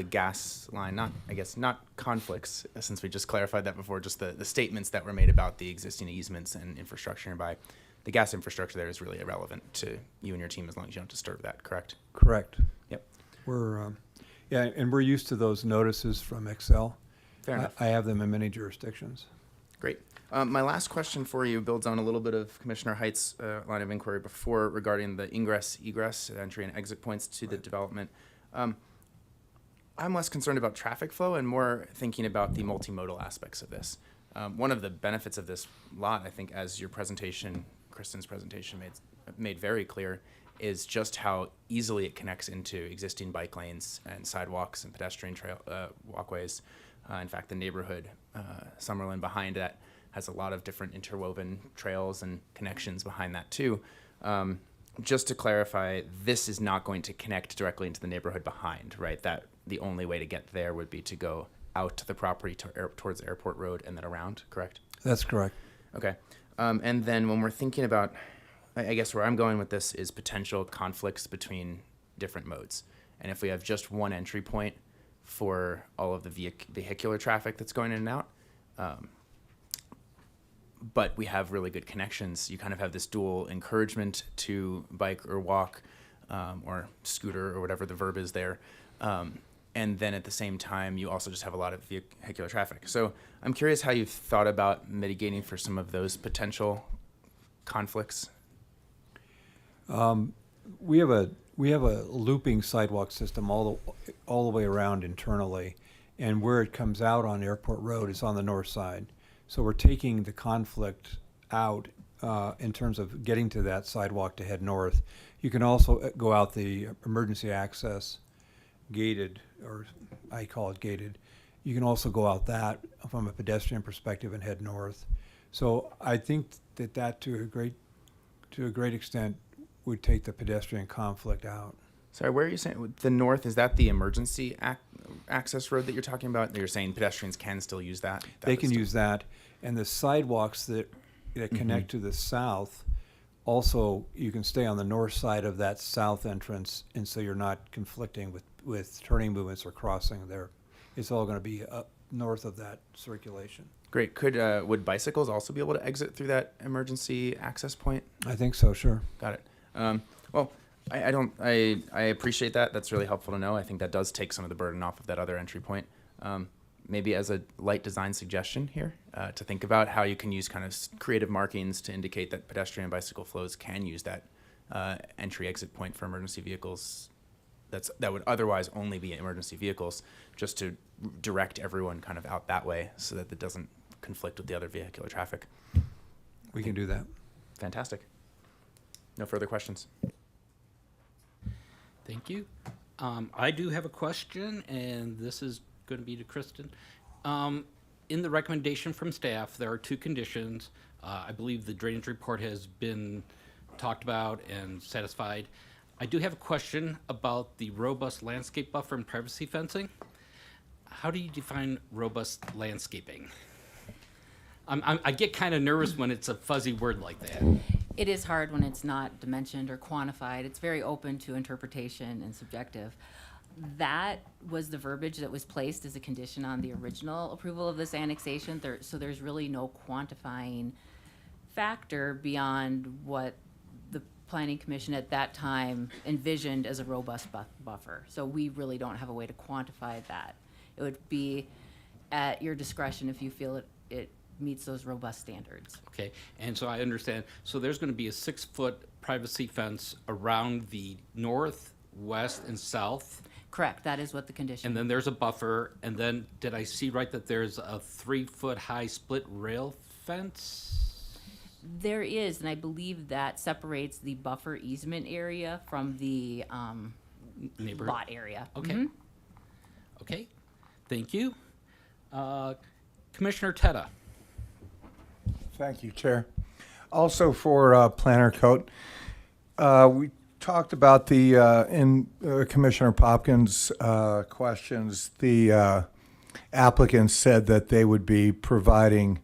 S11: gas line, not conflicts, since we just clarified that before, just the statements that were made about the existing easements and infrastructure nearby. The gas infrastructure there is really irrelevant to you and your team as long as you don't disturb that, correct?
S7: Correct.
S11: Yep.
S7: We're and we're used to those notices from Excel.
S11: Fair enough.
S7: I have them in many jurisdictions.
S11: Great. My last question for you builds on a little bit of Commissioner Height's line of inquiry before regarding the ingress, entry and exit points to the development. I'm less concerned about traffic flow and more thinking about the multimodal aspects of this. One of the benefits of this lot, I think, as your presentation, Kristen's presentation made very clear, is just how easily it connects into existing bike lanes and sidewalks and pedestrian walkways. In fact, the neighborhood, Summerlin, behind that has a lot of different interwoven trails and connections behind that too. Just to clarify, this is not going to connect directly into the neighborhood behind, right? That the only way to get there would be to go out to the property towards Airport Road and then around, correct?
S7: That's correct.
S11: Okay. And then when we're thinking about, I guess where I'm going with this is potential conflicts between different modes. And if we have just one entry point for all of the vehicular traffic that's going in and out, but we have really good connections, you kind of have this dual encouragement to bike or walk or scooter or whatever the verb is there. And then at the same time, you also just have a lot of vehicular traffic. So I'm curious how you've thought about mitigating for some of those potential conflicts.
S7: We have a looping sidewalk system all the way around internally, and where it comes out on Airport Road is on the north side. So we're taking the conflict out in terms of getting to that sidewalk to head north. You can also go out the emergency access gated, or I call it gated. You can also go out that from a pedestrian perspective and head north. So I think that to a great extent would take the pedestrian conflict out.
S11: Sorry, where are you saying the north? Is that the emergency access road that you're talking about? You're saying pedestrians can still use that?
S7: They can use that, and the sidewalks that connect to the south, also you can stay on the north side of that south entrance, and so you're not conflicting with turning movements or crossing there. It's all going to be up north of that circulation.
S11: Great. Would bicycles also be able to exit through that emergency access point?
S7: I think so, sure.
S11: Got it. Well, I appreciate that. That's really helpful to know. I think that does take some of the burden off of that other entry point. Maybe as a light design suggestion here, to think about how you can use kind of creative markings to indicate that pedestrian and bicycle flows can use that entry exit point for emergency vehicles that would otherwise only be emergency vehicles, just to direct everyone kind of out that way so that it doesn't conflict with the other vehicular traffic.
S7: We can do that.
S11: Fantastic. No further questions.
S1: Thank you. I do have a question, and this is going to be to Kristen. In the recommendation from staff, there are two conditions. I believe the drainage report has been talked about and satisfied. I do have a question about the robust landscape buffer and privacy fencing. How do you define robust landscaping? I get kind of nervous when it's a fuzzy word like that.
S6: It is hard when it's not dimensioned or quantified. It's very open to interpretation and subjective. That was the verbiage that was placed as a condition on the original approval of this annexation. So there's really no quantifying factor beyond what the Planning Commission at that time envisioned as a robust buffer. So we really don't have a way to quantify that. It would be at your discretion if you feel it meets those robust standards.
S1: Okay, and so I understand. So there's going to be a 6-foot privacy fence around the north, west, and south.
S6: Correct, that is what the condition.
S1: And then there's a buffer, and then did I see right that there's a 3-foot high split rail fence?
S6: There is, and I believe that separates the buffer easement area from the
S1: Neighborhood.
S6: lot area.
S1: Okay.
S6: Mhm.
S1: Okay, thank you. Commissioner Tetta.
S12: Thank you, Chair. Also for Planner Coat, we talked about the, in Commissioner Popkins' questions, the applicants said that they would be providing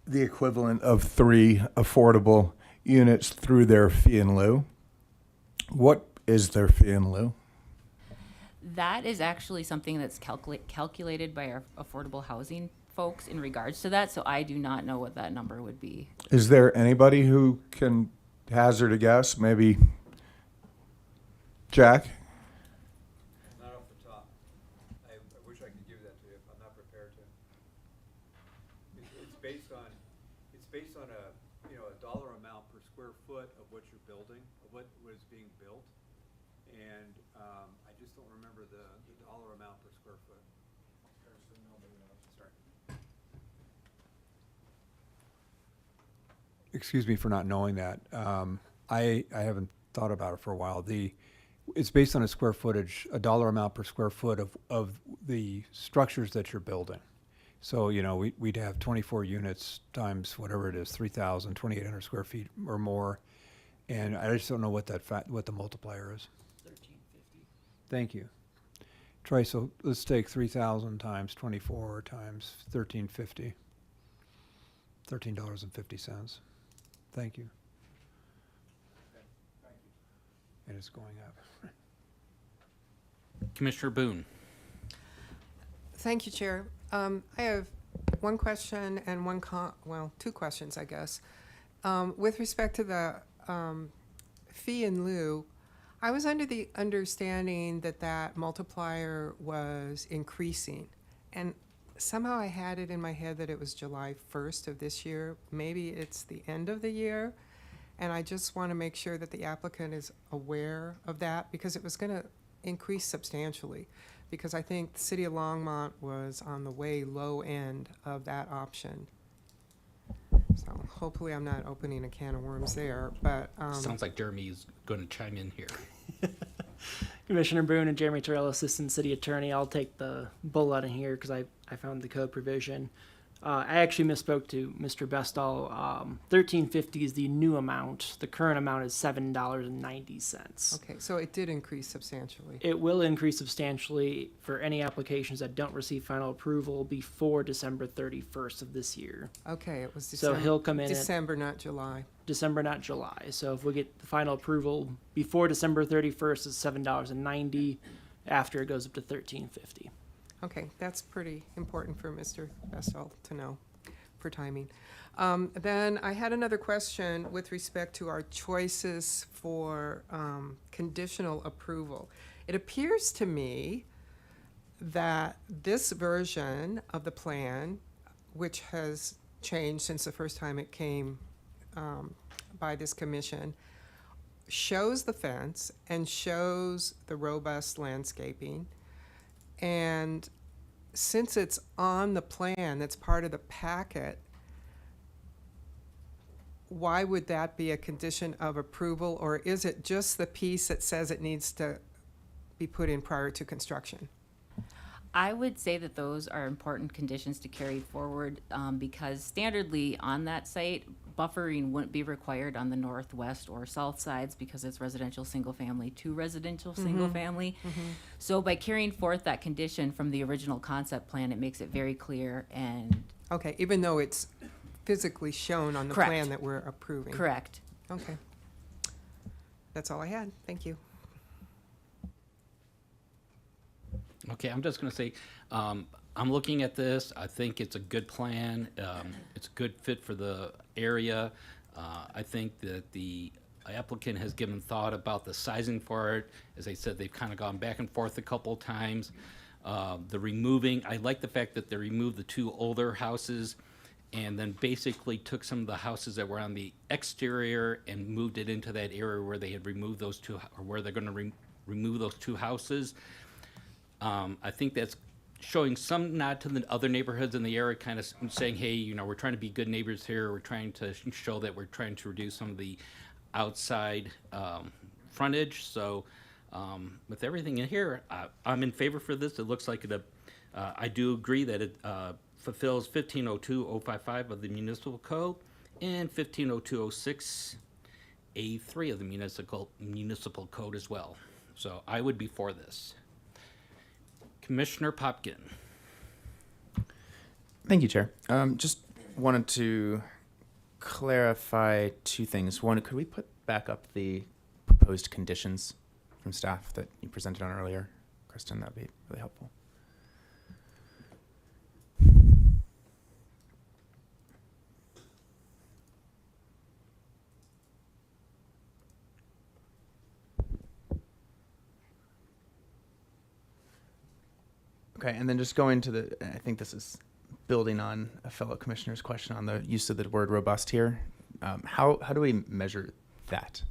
S12: the equivalent of 3 affordable units through their fee in lieu. What is their fee in lieu?
S6: That is actually something that's calculated by our affordable housing folks in regards to that, so I do not know what that number would be.
S12: Is there anybody who can hazard a guess? Maybe Jack?
S7: Not off the top. I wish I could give that to you. I'm not prepared to. It's based on a dollar amount per square foot of what you're building, of what is being built, and I just don't remember the dollar amount per square foot. Excuse me for not knowing that. I haven't thought about it for a while. it's based on a square footage, a dollar amount per square foot of the structures that you're building. So, you know, we'd have 24 units times whatever it is, 3,000, 2,800 square feet or more. And I just don't know what what the multiplier is.
S4: 1350.
S7: Thank you. Troy, so let's take 3,000 times 24 times 1,350. $13.50. Thank you. And it's going up.
S1: Commissioner Boone.
S5: Thank you, Chair. I have one question and two questions, I guess. With respect to the fee in lieu, I was under the understanding that that multiplier was increasing. And somehow I had it in my head that it was July 1st of this year. Maybe it's the end of the year. And I just want to make sure that the applicant is aware of that because it was going to increase substantially. Because I think the city of Longmont was on the way low end of that option. So hopefully I'm not opening a can of worms there, but.
S1: Sounds like Jeremy is going to chime in here.
S13: Commissioner Boone and Jeremy Terrell, Assistant City Attorney. I'll take the bull out of here because I found the code provision. I actually misspoke to Mr. Bestall. $13.50 is the new amount. The current amount is $7.90.
S5: Okay, so it did increase substantially.
S13: It will increase substantially for any applications that don't receive final approval before December 31st of this year.
S5: Okay, it was
S13: So
S5: December.
S13: he'll come in
S5: December, not July.
S13: at December, not July. So if we get the final approval before December 31st, it's $7.90. After it goes up to $13.50.
S5: Okay, that's pretty important for Mr. Bestall to know for timing. Then I had another question with respect to our choices for conditional approval. It appears to me that this version of the plan, which has changed since the first time it came by this commission, shows the fence and shows the robust landscaping. And since it's on the plan, that's part of the packet, why would that be a condition of approval? Or is it just the piece that says it needs to be put in prior to construction?
S6: I would say that those are important conditions to carry forward because standardly on that site, buffering wouldn't be required on the northwest or south sides because it's residential single family to residential single family. So by carrying forth that condition from the original concept plan, it makes it very clear and.
S5: Okay, even though it's physically shown on the
S6: Correct.
S5: plan that we're approving?
S6: Correct.
S5: Okay. That's all I had. Thank you.
S1: Okay, I'm just going to say, I'm looking at this. I think it's a good plan. It's a good fit for the area. I think that the applicant has given thought about the sizing for it. As I said, they've kind of gone back and forth a couple of times. I like the fact that they removed the two older houses and then basically took some of the houses that were on the exterior and moved it into that area where they had removed those two, or where they're going to remove those two houses. I think that's showing some nod to the other neighborhoods in the area, kind of saying, hey, you know, we're trying to be good neighbors here. We're trying to show that we're trying to reduce some of the outside frontage. So with everything in here, I'm in favor for this. It looks like I do agree that it fulfills 1502-055 of the municipal code and 1502-06A3 of the municipal code as well. So I would be for this. Commissioner Popkin.
S11: Thank you, Chair. Just wanted to clarify two things. One, could we put back up the proposed conditions from staff that you presented on earlier? Kristen, that would be really helpful. Okay, and then just going to I think this is building on a fellow commissioner's question on the use of the word robust here. How do we measure that?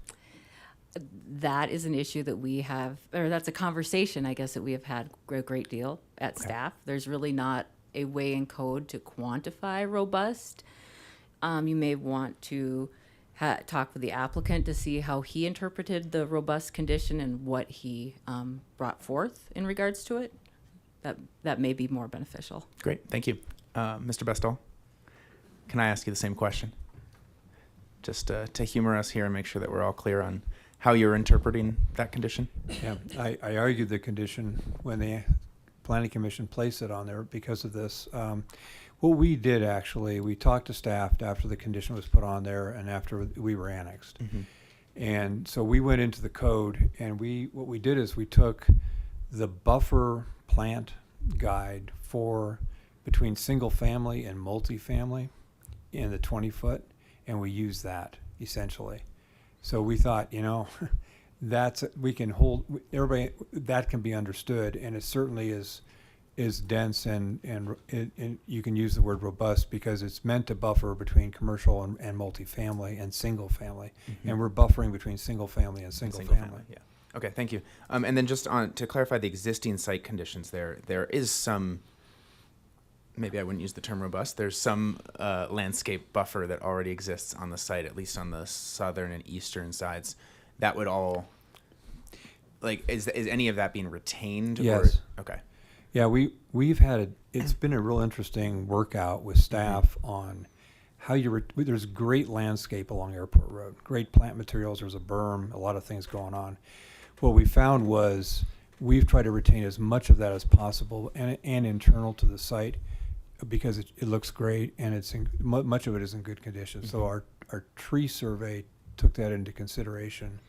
S6: That is an issue that we have, or that's a conversation, I guess, that we have had a great deal at staff. There's really not a way in code to quantify robust. You may want to talk with the applicant to see how he interpreted the robust condition and what he brought forth in regards to it. That may be more beneficial.
S11: Great, thank you. Mr. Bestall, can I ask you the same question? Just to humor us here and make sure that we're all clear on how you're interpreting that condition.
S7: Yeah, I argued the condition when the planning commission placed it on there because of this. What we did actually, we talked to staff after the condition was put on there and after we were annexed. And so we went into the code and what we did is we took the buffer plant guide for between single family and multifamily in the 20-foot, and we used that essentially. So we thought, we can hold everybody, that can be understood, and it certainly is dense and you can use the word robust because it's meant to buffer between commercial and multifamily and single family, and we're buffering between single family and single family.
S11: Yeah. Okay, thank you. And then just to clarify the existing site conditions, there is some, maybe I wouldn't use the term robust, there's some landscape buffer that already exists on the site, at least on the southern and eastern sides. That would all, is any of that being retained?
S7: Yes.
S11: Or, okay.
S7: Yeah, we've had it's been a real interesting workout with staff on how there's great landscape along Airport Road, great plant materials, there's a berm, a lot of things going on. What we found was we've tried to retain as much of that as possible and internal to the site because it looks great and much of it is in good condition. So our tree survey took that into consideration.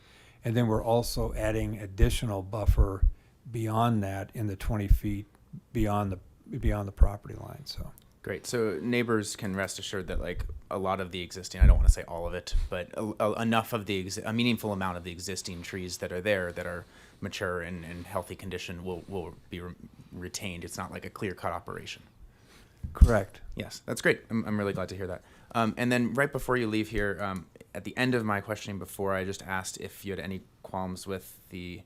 S7: And then we're also adding additional buffer beyond that in the 20 feet beyond the property line. So
S11: Great. So neighbors can rest assured that a lot of the existing, I don't want to say all of it, but enough of a meaningful amount of the existing trees that are there that are mature and in healthy condition will be retained. It's not like a clear-cut operation.
S7: correct.
S11: Yes, that's great. I'm really glad to hear that. And then right before you leave here, at the end of my questioning before, I just asked if you had any qualms with the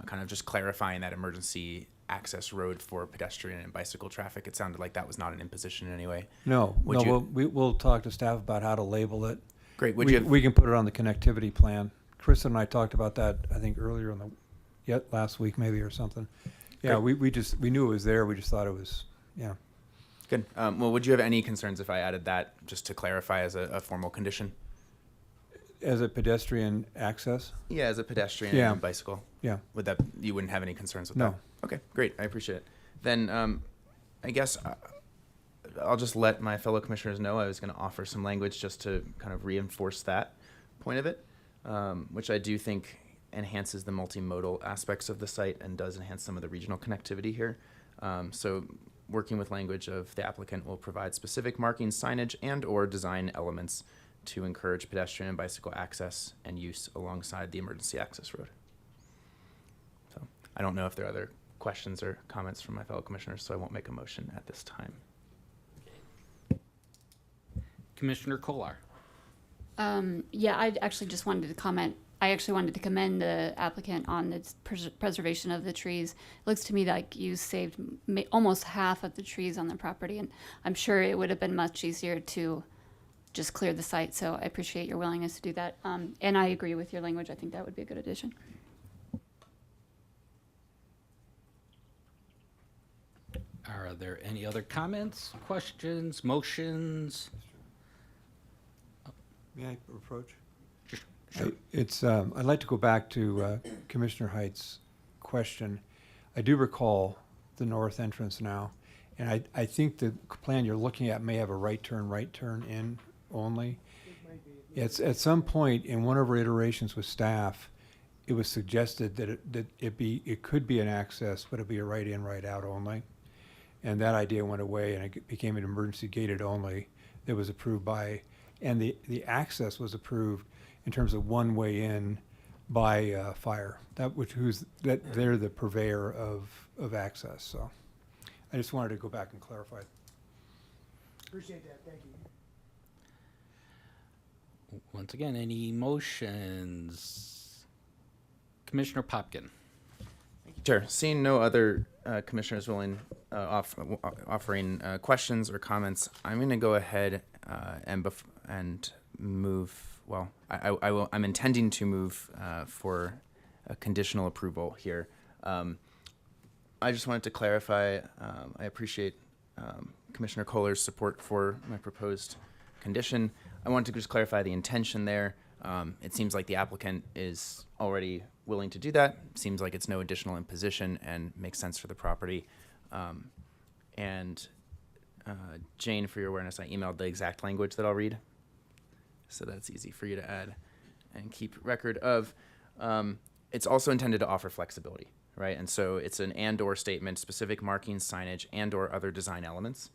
S11: kind of just clarifying that emergency access road for pedestrian and bicycle traffic. It sounded like that was not an imposition in any way.
S7: No,
S11: Would you-
S7: we'll talk to staff about how to label it.
S11: Great.
S7: We can put it on the connectivity plan. Chris and I talked about that, I think earlier last week maybe or something. Yeah, we knew it was there. We just thought it was, yeah.
S11: Good. Well, would you have any concerns if I added that just to clarify as a formal condition?
S7: As a pedestrian access?
S11: Yeah, as a pedestrian
S7: Yeah.
S11: and bicycle.
S7: Yeah.
S11: You wouldn't have any concerns with
S7: No.
S11: that? Okay, great. I appreciate it. Then I guess I'll just let my fellow commissioners know I was going to offer some language just to kind of reinforce that point of it, which I do think enhances the multimodal aspects of the site and does enhance some of the regional connectivity here. So working with language of the applicant will provide specific marking, signage, and or design elements to encourage pedestrian and bicycle access and use alongside the emergency access road. So I don't know if there are other questions or comments from my fellow commissioners, so I won't make a motion at this time.
S1: Commissioner Kolar.
S8: Yeah, I actually just wanted to comment. I actually wanted to commend the applicant on the preservation of the trees. It looks to me like you saved almost half of the trees on the property, and I'm sure it would have been much easier to just clear the site. So I appreciate your willingness to do that. And I agree with your language. I think that would be a good addition.
S1: Are there any other comments, questions, motions?
S7: May I approach?
S1: Sure.
S7: I'd like to go back to Commissioner Height's question. I do recall the north entrance now, and I think the plan you're looking at may have a right turn in only. It's at some point in one of our iterations with staff, it was suggested that it could be an access, but it'd be a right in, right out only. And that idea went away, and it became an emergency gated only that was approved by, and the access was approved in terms of one way in by fire. They're the purveyor of access. So I just wanted to go back and clarify.
S3: Appreciate that, thank you.
S1: Once again, any motions? Commissioner Popkin.
S11: Sure. Seeing no other commissioners offering questions or comments, I'm going to go ahead and move. I'm intending to move for a conditional approval here. I just wanted to clarify, I appreciate Commissioner Kohler's support for my proposed condition. I wanted to just clarify the intention there. It seems like the applicant is already willing to do that. Seems like it's no additional imposition and makes sense for the property. Jane, for your awareness, I emailed the exact language that I'll read, so that's easy for you to add and keep record of. It's also intended to offer flexibility, right? And so it's an and/or statement, specific markings, signage, and/or other design elements.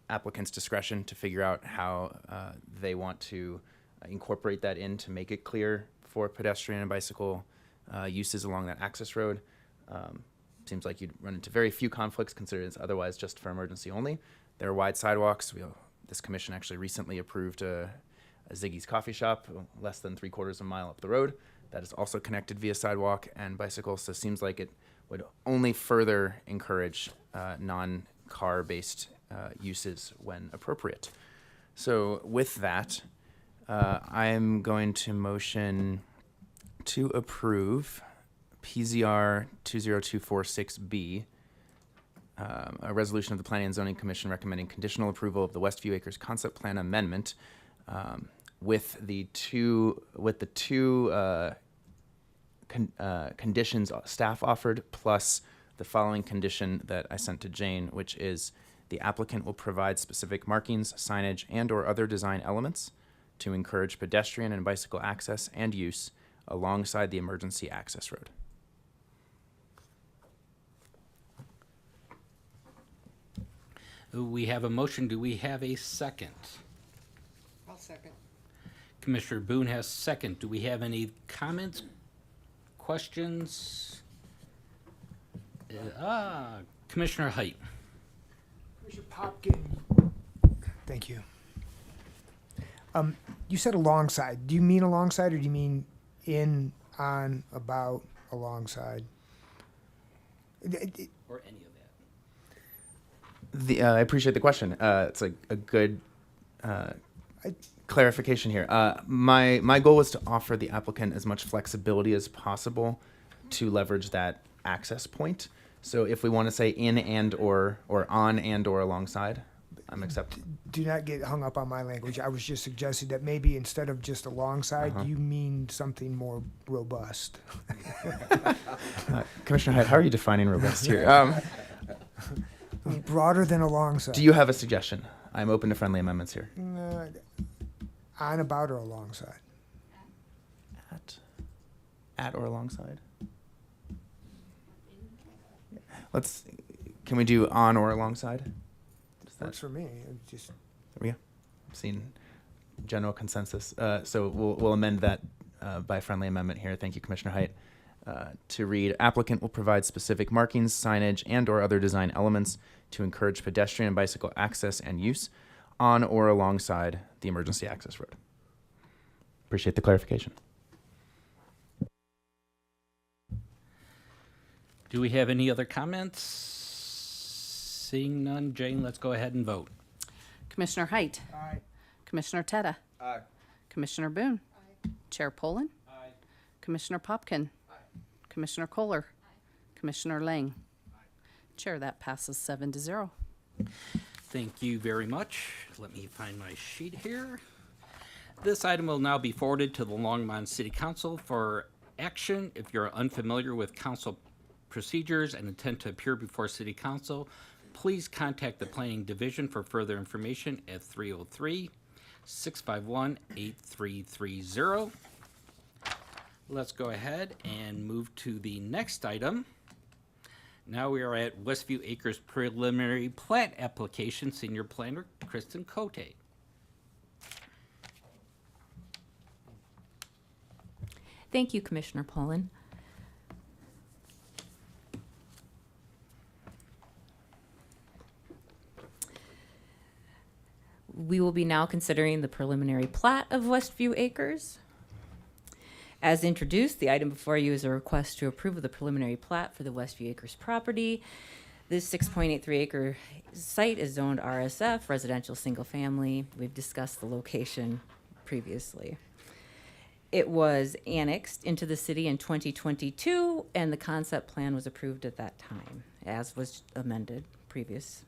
S11: Applicant's discretion to figure out how they want to incorporate that in to make it clear for pedestrian and bicycle uses along that access road. Seems like you'd run into very few conflicts considering it's otherwise just for emergency only. There are wide sidewalks. This commission actually recently approved a Ziggy's Coffee Shop less than 3/4 of a mile up the road. That is also connected via sidewalk and bicycle. So it seems like it would only further encourage non-car based uses when appropriate. So with that, I'm going to motion to approve PZR 20246B, a resolution of the Planning and Zoning Commission recommending conditional approval of the Westview Acres concept plan amendment with the two conditions staff offered, plus the following condition that I sent to Jane, which is the applicant will provide specific markings, signage, and/or other design elements to encourage pedestrian and bicycle access and use alongside the emergency access road.
S1: We have a motion. Do we have a second?
S5: I'll second.
S1: Commissioner Boone has second. Do we have any comments, questions? Commissioner Height.
S3: Commissioner Popkin. Thank you. You said alongside. Do you mean alongside, or do you mean in, on, about, alongside?
S1: Or any of that.
S11: I appreciate the question. It's a good clarification here. My goal was to offer the applicant as much flexibility as possible to leverage that access point. So if we want to say in and or on and or alongside, I'm accepting.
S3: Do not get hung up on my language. I was just suggesting that maybe instead of just alongside, you mean something more robust.
S11: Commissioner Hyde, how are you defining robust here?
S3: Broader than alongside.
S11: Do you have a suggestion? I'm open to friendly amendments here.
S3: On, about, or alongside.
S11: At or alongside? Can we do on or alongside?
S3: Works for me. It just
S11: There we go. Seen general consensus. So we'll amend that by friendly amendment here. Thank you, Commissioner Height. To read, applicant will provide specific markings, signage, and/or other design elements to encourage pedestrian and bicycle access and use on or alongside the emergency access road. Appreciate the clarification.
S1: Do we have any other comments? Seeing none, Jane, let's go ahead and vote.
S2: Commissioner Height.
S3: Aye.
S2: Commissioner Tetta.
S12: Aye.
S2: Commissioner Boone. Chair Poland. Commissioner Popkin. Commissioner Kohler. Commissioner Lang. Chair, that passes 7-0.
S1: Thank you very much. Let me find my sheet here. This item will now be forwarded to the Longmont City Council for action. If you're unfamiliar with council procedures and intend to appear before City Council, please contact the Planning Division for further information at 303-651-8330. Let's go ahead and move to the next item. Now we are at Westview Acres preliminary plat application. Senior Planner Kristen Cote.
S6: Thank you, Commissioner Poland. We will be now considering the preliminary plat of Westview Acres. As introduced, the item before you is a request to approve of the preliminary plat for the Westview Acres property. This 6.83 acre site is zoned RSF, residential single family. We've discussed the location previously. It was annexed into the city in 2022, and the concept plan was approved at that time, as was amended previous.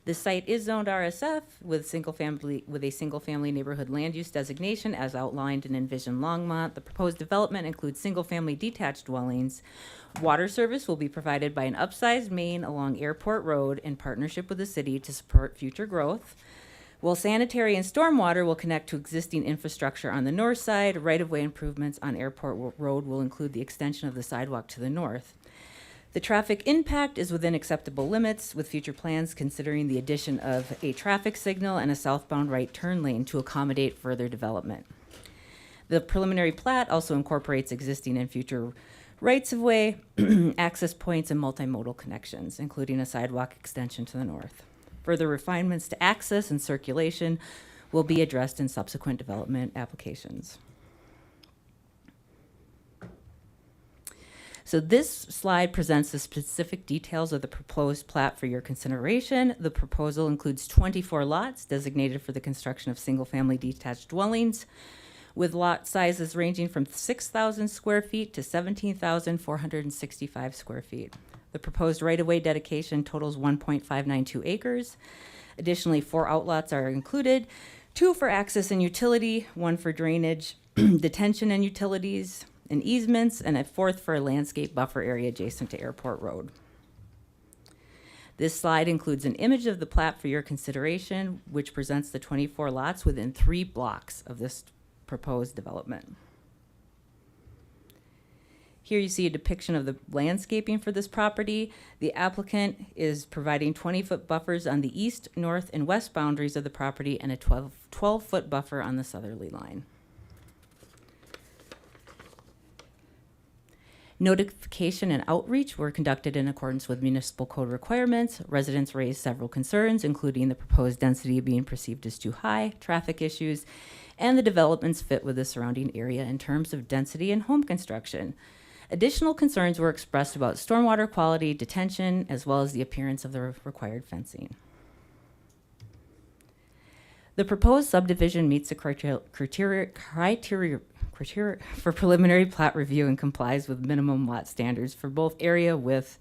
S6: The site is zoned RSF with a single-family neighborhood land use designation as outlined in Envision Longmont. The proposed development includes single-family detached dwellings. Water service will be provided by an upsized main along Airport Road in partnership with the city to support future growth. While sanitary and stormwater will connect to existing infrastructure on the north side, right-of-way improvements on Airport Road will include the extension of the sidewalk to the north. The traffic impact is within acceptable limits, with future plans considering the addition of a traffic signal and a southbound right turn lane to accommodate further development. The preliminary plat also incorporates existing and future rights-of-way, access points, and multimodal connections, including a sidewalk extension to the north. Further refinements to access and circulation will be addressed in subsequent development applications. So this slide presents the specific details of the proposed plat for your consideration. The proposal includes 24 lots designated for the construction of single-family detached dwellings, with lot sizes ranging from 6,000 square feet to 17,465 square feet. The proposed right-of-way dedication totals 1.592 acres. Additionally, 4 outlots are included, 2 for access and utility, 1 for drainage, detention and utilities, and easements, and a 4th for a landscape buffer area adjacent to Airport Road. This slide includes an image of the plat for your consideration, which presents the 24 lots within 3 blocks of this proposed development. Here you see a depiction of the landscaping for this property. The applicant is providing 20-foot buffers on the east, north, and west boundaries of the property and a 12-foot buffer on the southerly line. Notification and outreach were conducted in accordance with municipal code requirements. Residents raised several concerns, including the proposed density being perceived as too high, traffic issues, and the development's fit with the surrounding area in terms of density and home construction. Additional concerns were expressed about stormwater quality, detention, as well as the appearance of the required fencing. The proposed subdivision meets the criteria for preliminary plat review and complies with minimum lot standards for both area width,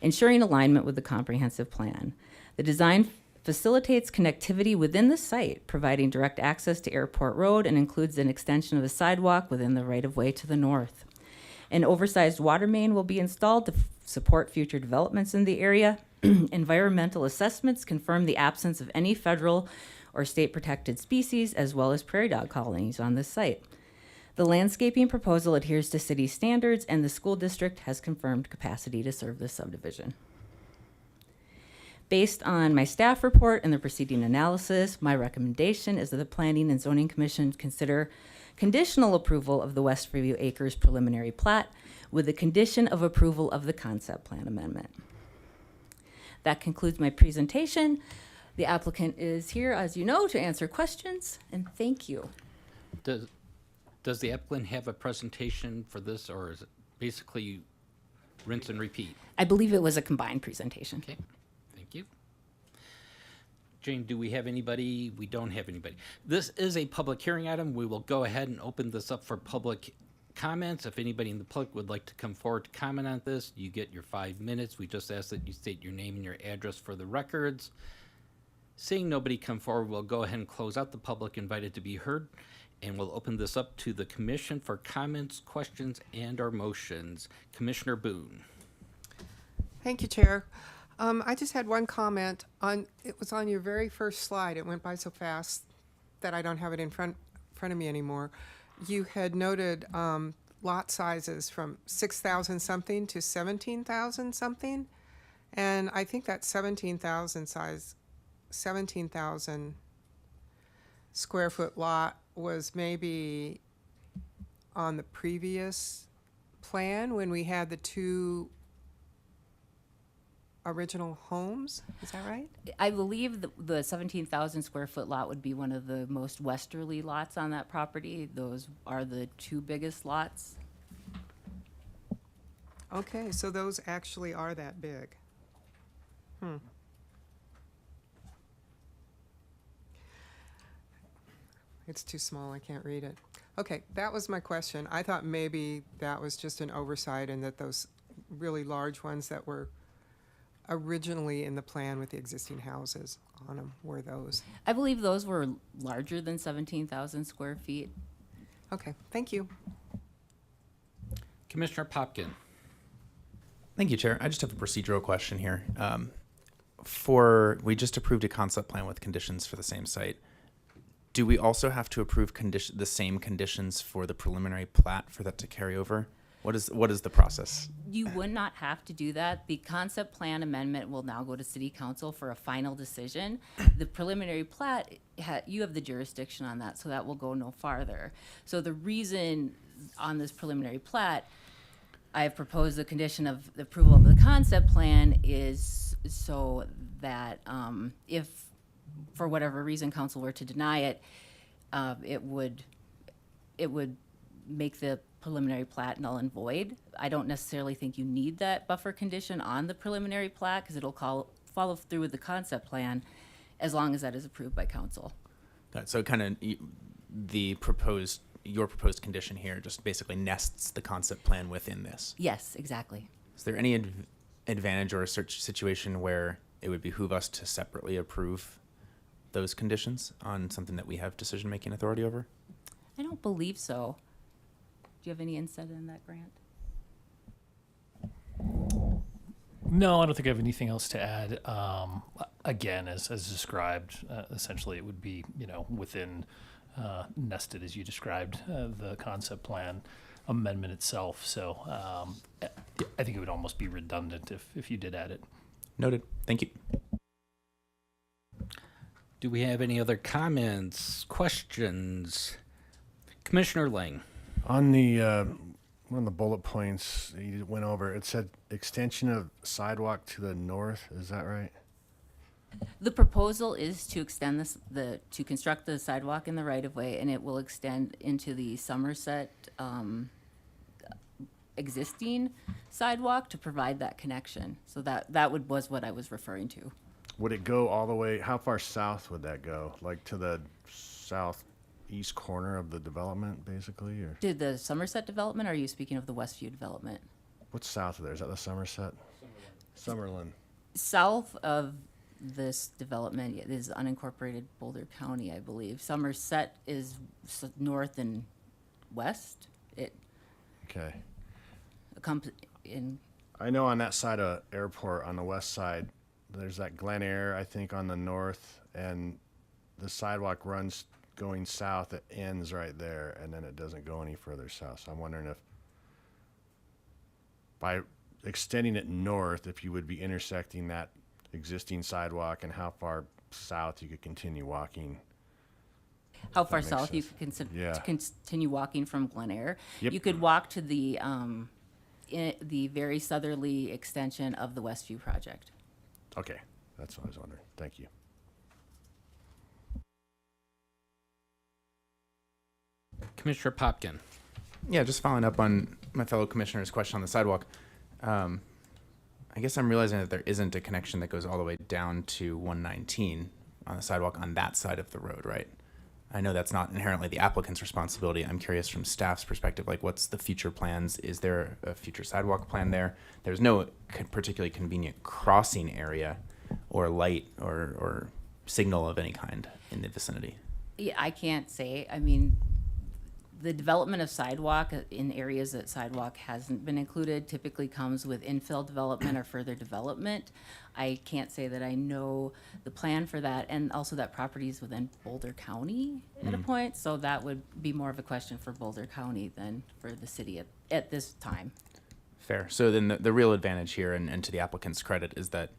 S6: ensuring alignment with the comprehensive plan. The design facilitates connectivity within the site, providing direct access to Airport Road, and includes an extension of the sidewalk within the right-of-way to the north. An oversized water main will be installed to support future developments in the area. Environmental assessments confirm the absence of any federal or state protected species, as well as prairie dog colonies on this site. The landscaping proposal adheres to city standards, and the school district has confirmed capacity to serve this subdivision. Based on my staff report and the preceding analysis, my recommendation is that the Planning and Zoning Commission consider conditional approval of the Westview Acres preliminary plat with the condition of approval of the concept plan amendment. That concludes my presentation. The applicant is here, as you know, to answer questions, and thank you.
S1: Does the applicant have a presentation for this, or is it basically rinse and repeat?
S6: I believe it was a combined presentation.
S1: Okay, thank you. Jane, do we have anybody? We don't have anybody. This is a public hearing item. We will go ahead and open this up for public comments. If anybody in the public would like to come forward to comment on this, you get your 5 minutes. We just ask that you state your name and your address for the records. Seeing nobody come forward, we'll go ahead and close out the public invited to be heard, and we'll open this up to the commission for comments, questions, and or motions. Commissioner Boone.
S5: Thank you, Chair. I just had one comment on, it was on your very first slide. It went by so fast that I don't have it in front of me anymore. You had noted lot sizes from 6,000 something to 17,000 something. And I think that 17,000 square foot lot was maybe on the previous plan when we had the 2 original homes. Is that right?
S6: I believe the 17,000 square foot lot would be one of the most westerly lots on that property. Those are the 2 biggest lots.
S5: Okay, so those actually are that big. It's too small, I can't read it. Okay, that was my question. I thought maybe that was just an oversight and that those really large ones that were originally in the plan with the existing houses on them were those.
S6: I believe those were larger than 17,000 square feet.
S5: Okay, thank you.
S1: Commissioner Popkin.
S11: Thank you, Chair. I just have a procedural question here. We just approved a concept plan with conditions for the same site. Do we also have to approve the same conditions for the preliminary plat for that to carry over? What is the process?
S6: You would not have to do that. The concept plan amendment will now go to city council for a final decision. The preliminary plat, you have the jurisdiction on that, so that will go no farther. So the reason on this preliminary plat, I have proposed the condition of the approval of the concept plan is so that if for whatever reason council were to deny it, it would make the preliminary plat null and void. I don't necessarily think you need that buffer condition on the preliminary plat because it'll follow through with the concept plan as long as that is approved by council.
S11: So kind of your proposed condition here just basically nests the concept plan within this.
S6: Yes, exactly.
S11: Is there any advantage or a search situation where it would behoove us to separately approve those conditions on something that we have decision-making authority over?
S6: I don't believe so. Do you have any insight on that, Grant?
S4: No, I don't think I have anything else to add. Again, as described, essentially it would be, within nested as you described, the concept plan amendment itself. So I think it would almost be redundant if you did add it.
S11: Noted. Thank you.
S1: Do we have any other comments, questions? Commissioner Lang.
S14: On the one of the bullet points you went over, it said extension of sidewalk to the north. Is that right?
S6: The proposal is to extend to construct the sidewalk in the right of way, and it will extend into the Somerset existing sidewalk to provide that connection. So that was what I was referring to.
S14: Would it go all the way? How far south would that go? Like to the southeast corner of the development, basically, or
S6: Did the Somerset development, or are you speaking of the Westview development?
S14: what's south of there? Is that the Somerset? Summerlin.
S6: South of this development is unincorporated Boulder County, I believe. Somerset is north and west. It
S14: Okay.
S6: comes in.
S14: I know on that side of airport, on the west side, there's that Glen Air, I think, on the north, and the sidewalk runs going south. It ends right there, and then it doesn't go any further south. So I'm wondering if by extending it north, if you would be intersecting that existing sidewalk and how far south you could continue walking.
S6: How
S14: That
S6: far
S14: makes
S6: south you
S14: sense.
S6: could
S14: Yeah.
S6: continue walking from Glen Air.
S14: Yep.
S6: You could walk to the very southerly extension of the Westview project.
S14: Okay, that's what I was wondering. Thank you.
S1: Commissioner Popkin.
S11: Yeah, just following up on my fellow commissioner's question on the sidewalk. I guess I'm realizing that there isn't a connection that goes all the way down to 119 on the sidewalk on that side of the road, right? I know that's not inherently the applicant's responsibility. I'm curious from staff's perspective, like what's the future plans? Is there a future sidewalk plan there? There's no particularly convenient crossing area or light or signal of any kind in the vicinity.
S6: Yeah, I can't say. I mean, the development of sidewalk in areas that sidewalk hasn't been included typically comes with infill development or further development. I can't say that I know the plan for that, and also that property is within Boulder County at a point, so that would be more of a question for Boulder County than for the city at this time.
S11: Fair. So then the real advantage here, and to the applicant's credit, is that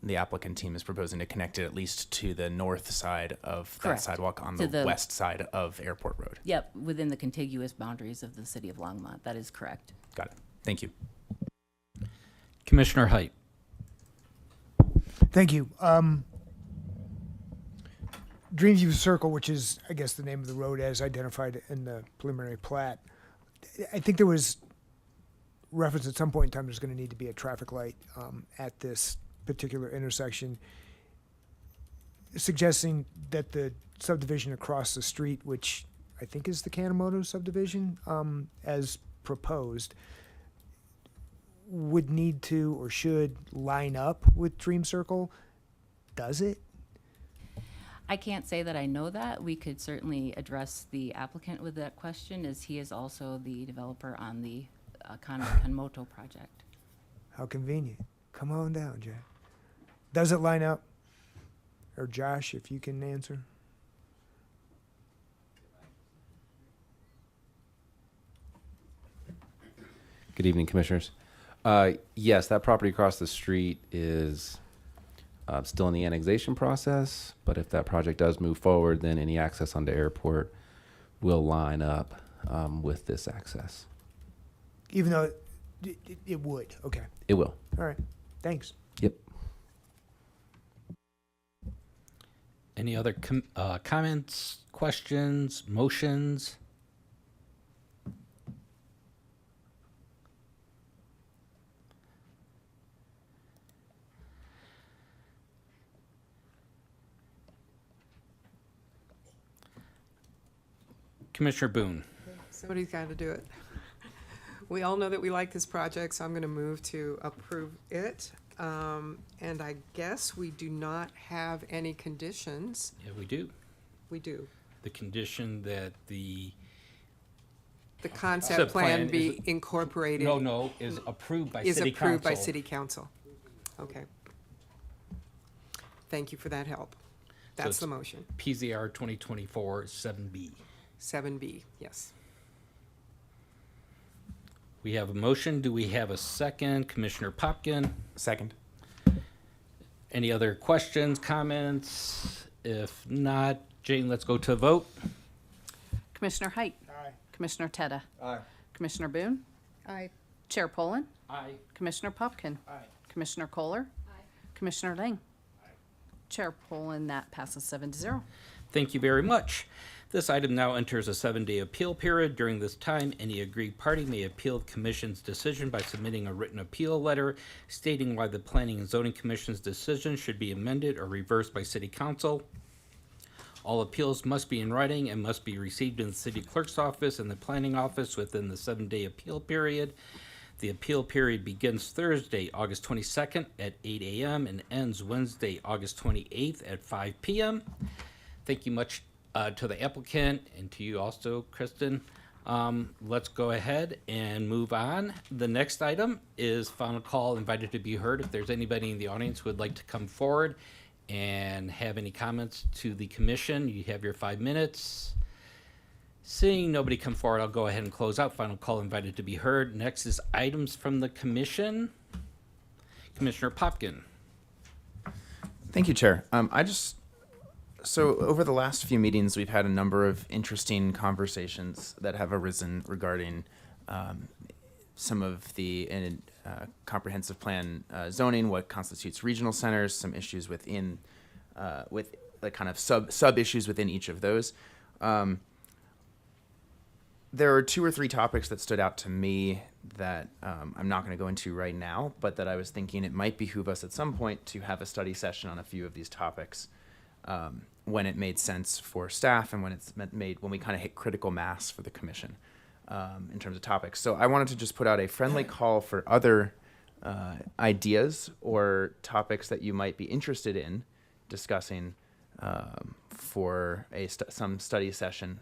S11: the applicant team is proposing to connect it at least to the north side of
S6: Correct.
S11: that sidewalk on
S6: To
S11: the
S6: the-
S11: west side of Airport Road.
S6: Yep, within the contiguous boundaries of the city of Longmont. That is correct.
S11: Got it. Thank you.
S1: Commissioner Height.
S3: Thank you. Dreamview Circle, which is, I guess, the name of the road as identified in the preliminary plat. I think there was reference at some point in time there's going to need to be a traffic light at this particular intersection. suggesting that the subdivision across the street, which I think is the Kanemoto subdivision, as proposed, would need to or should line up with Dream Circle. Does it?
S6: I can't say that I know that. We could certainly address the applicant with that question, as he is also the developer on the Kanemoto project.
S3: How convenient. Come on down, Jack. Does it line up? Or Josh, if you can answer.
S9: Good evening, Commissioners. Yes, that property across the street is still in the annexation process, but if that project does move forward, then any access onto airport will line up with this access.
S3: Even though it would. Okay.
S9: It will.
S3: All right. Thanks.
S9: Yep.
S1: Any other comments, questions, motions? Commissioner Boone.
S5: Somebody's got to do it. We all know that we like this project, so I'm going to move to approve it. And I guess we do not have any conditions.
S1: Yeah, we do.
S5: We do.
S1: The condition that the
S5: concept plan be
S1: is,
S5: incorporated.
S1: No, is approved by
S5: Is
S1: city
S5: approved by
S1: council.
S5: city council. Okay. Thank you for that help. That's
S1: it's
S5: the motion.
S1: PZR 2024 7B.
S5: 7B, yes.
S1: We have a motion. Do we have a second? Commissioner Popkin?
S11: Second.
S1: Any other questions, comments? If not, Jane, let's go to a vote.
S2: Commissioner Height.
S3: Aye.
S2: Commissioner Tetta.
S12: Aye.
S2: Commissioner Boone.
S5: Aye.
S2: Chair Poland.
S1: Aye.
S2: Commissioner Popkin.
S1: Aye.
S2: Commissioner Kohler. Commissioner Lang. Chair Poland, that passes 7-0.
S1: Thank you very much. This item now enters a 7-day appeal period. During this time, any aggrieved party may appeal the commission's decision by submitting a written appeal letter stating why the Planning and Zoning Commission's decision should be amended or reversed by City Council. All appeals must be in writing and must be received in the City Clerk's office and the Planning Office within the 7-day appeal period. The appeal period begins Thursday, August 22nd at 8 a.m. and ends Wednesday, August 28th at 5 p.m. Thank you much to the applicant and to you also, Kristen. Let's go ahead and move on. The next item is final call invited to be heard. If there's anybody in the audience who would like to come forward and have any comments to the commission, you have your 5 minutes. Seeing nobody come forward, I'll go ahead and close out. Final call invited to be heard. Next is items from the commission. Commissioner Popkin.
S11: Thank you, Chair. So over the last few meetings, we've had a number of interesting conversations that have arisen regarding some of the comprehensive plan zoning, what constitutes regional centers, some issues within, with the kind of sub issues within each of those. There are 2 or 3 topics that stood out to me that I'm not going to go into right now, but that I was thinking it might behoove us at some point to have a study session on a few of these topics when it made sense for staff and when when we kind of hit critical mass for the commission in terms of topics. So I wanted to just put out a friendly call for other ideas or topics that you might be interested in discussing for some study session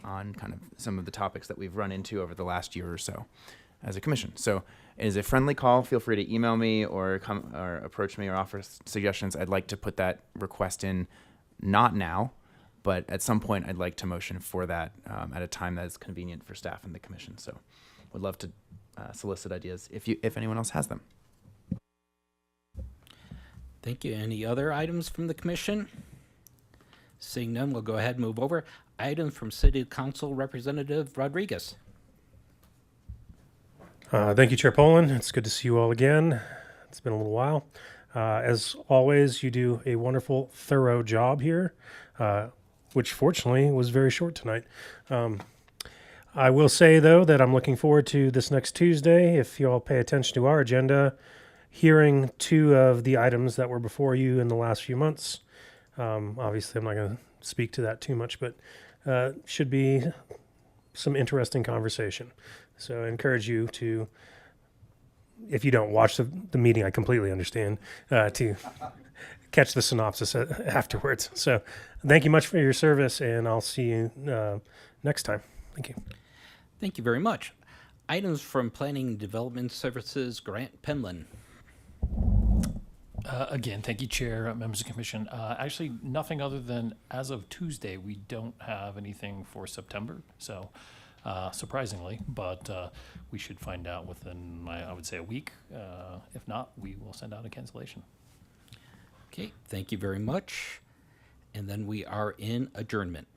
S11: on kind of some of the topics that we've run into over the last year or so as a commission. So it is a friendly call. Feel free to email me or come or approach me or offer suggestions. I'd like to put that request in, not now, but at some point I'd like to motion for that at a time that is convenient for staff and the commission. So would love to solicit ideas if anyone else has them.
S1: Thank you. Any other items from the commission? Seeing none, we'll go ahead and move over. Item from City Council Representative Rodriguez.
S15: Thank you, Chair Poland. It's good to see you all again. It's been a little while. As always, you do a wonderful, thorough job here, which fortunately was very short tonight. I will say, though, that I'm looking forward to this next Tuesday, if you all pay attention to our agenda, hearing 2 of the items that were before you in the last few months. Obviously, I'm not going to speak to that too much, but should be some interesting conversation. So I encourage you to, if you don't watch the meeting, I completely understand, to catch the synopsis afterwards. So thank you much for your service, and I'll see you next time. Thank you.
S1: Thank you very much. Items from Planning and Development Services, Grant Penland.
S4: Again, thank you, Chair, members of the Commission. Actually, nothing other than as of Tuesday, we don't have anything for September. So, surprisingly, but we should find out within, I would say, a week. If not, we will send out a cancellation.
S1: Okay, thank you very much. And then we are in adjournment.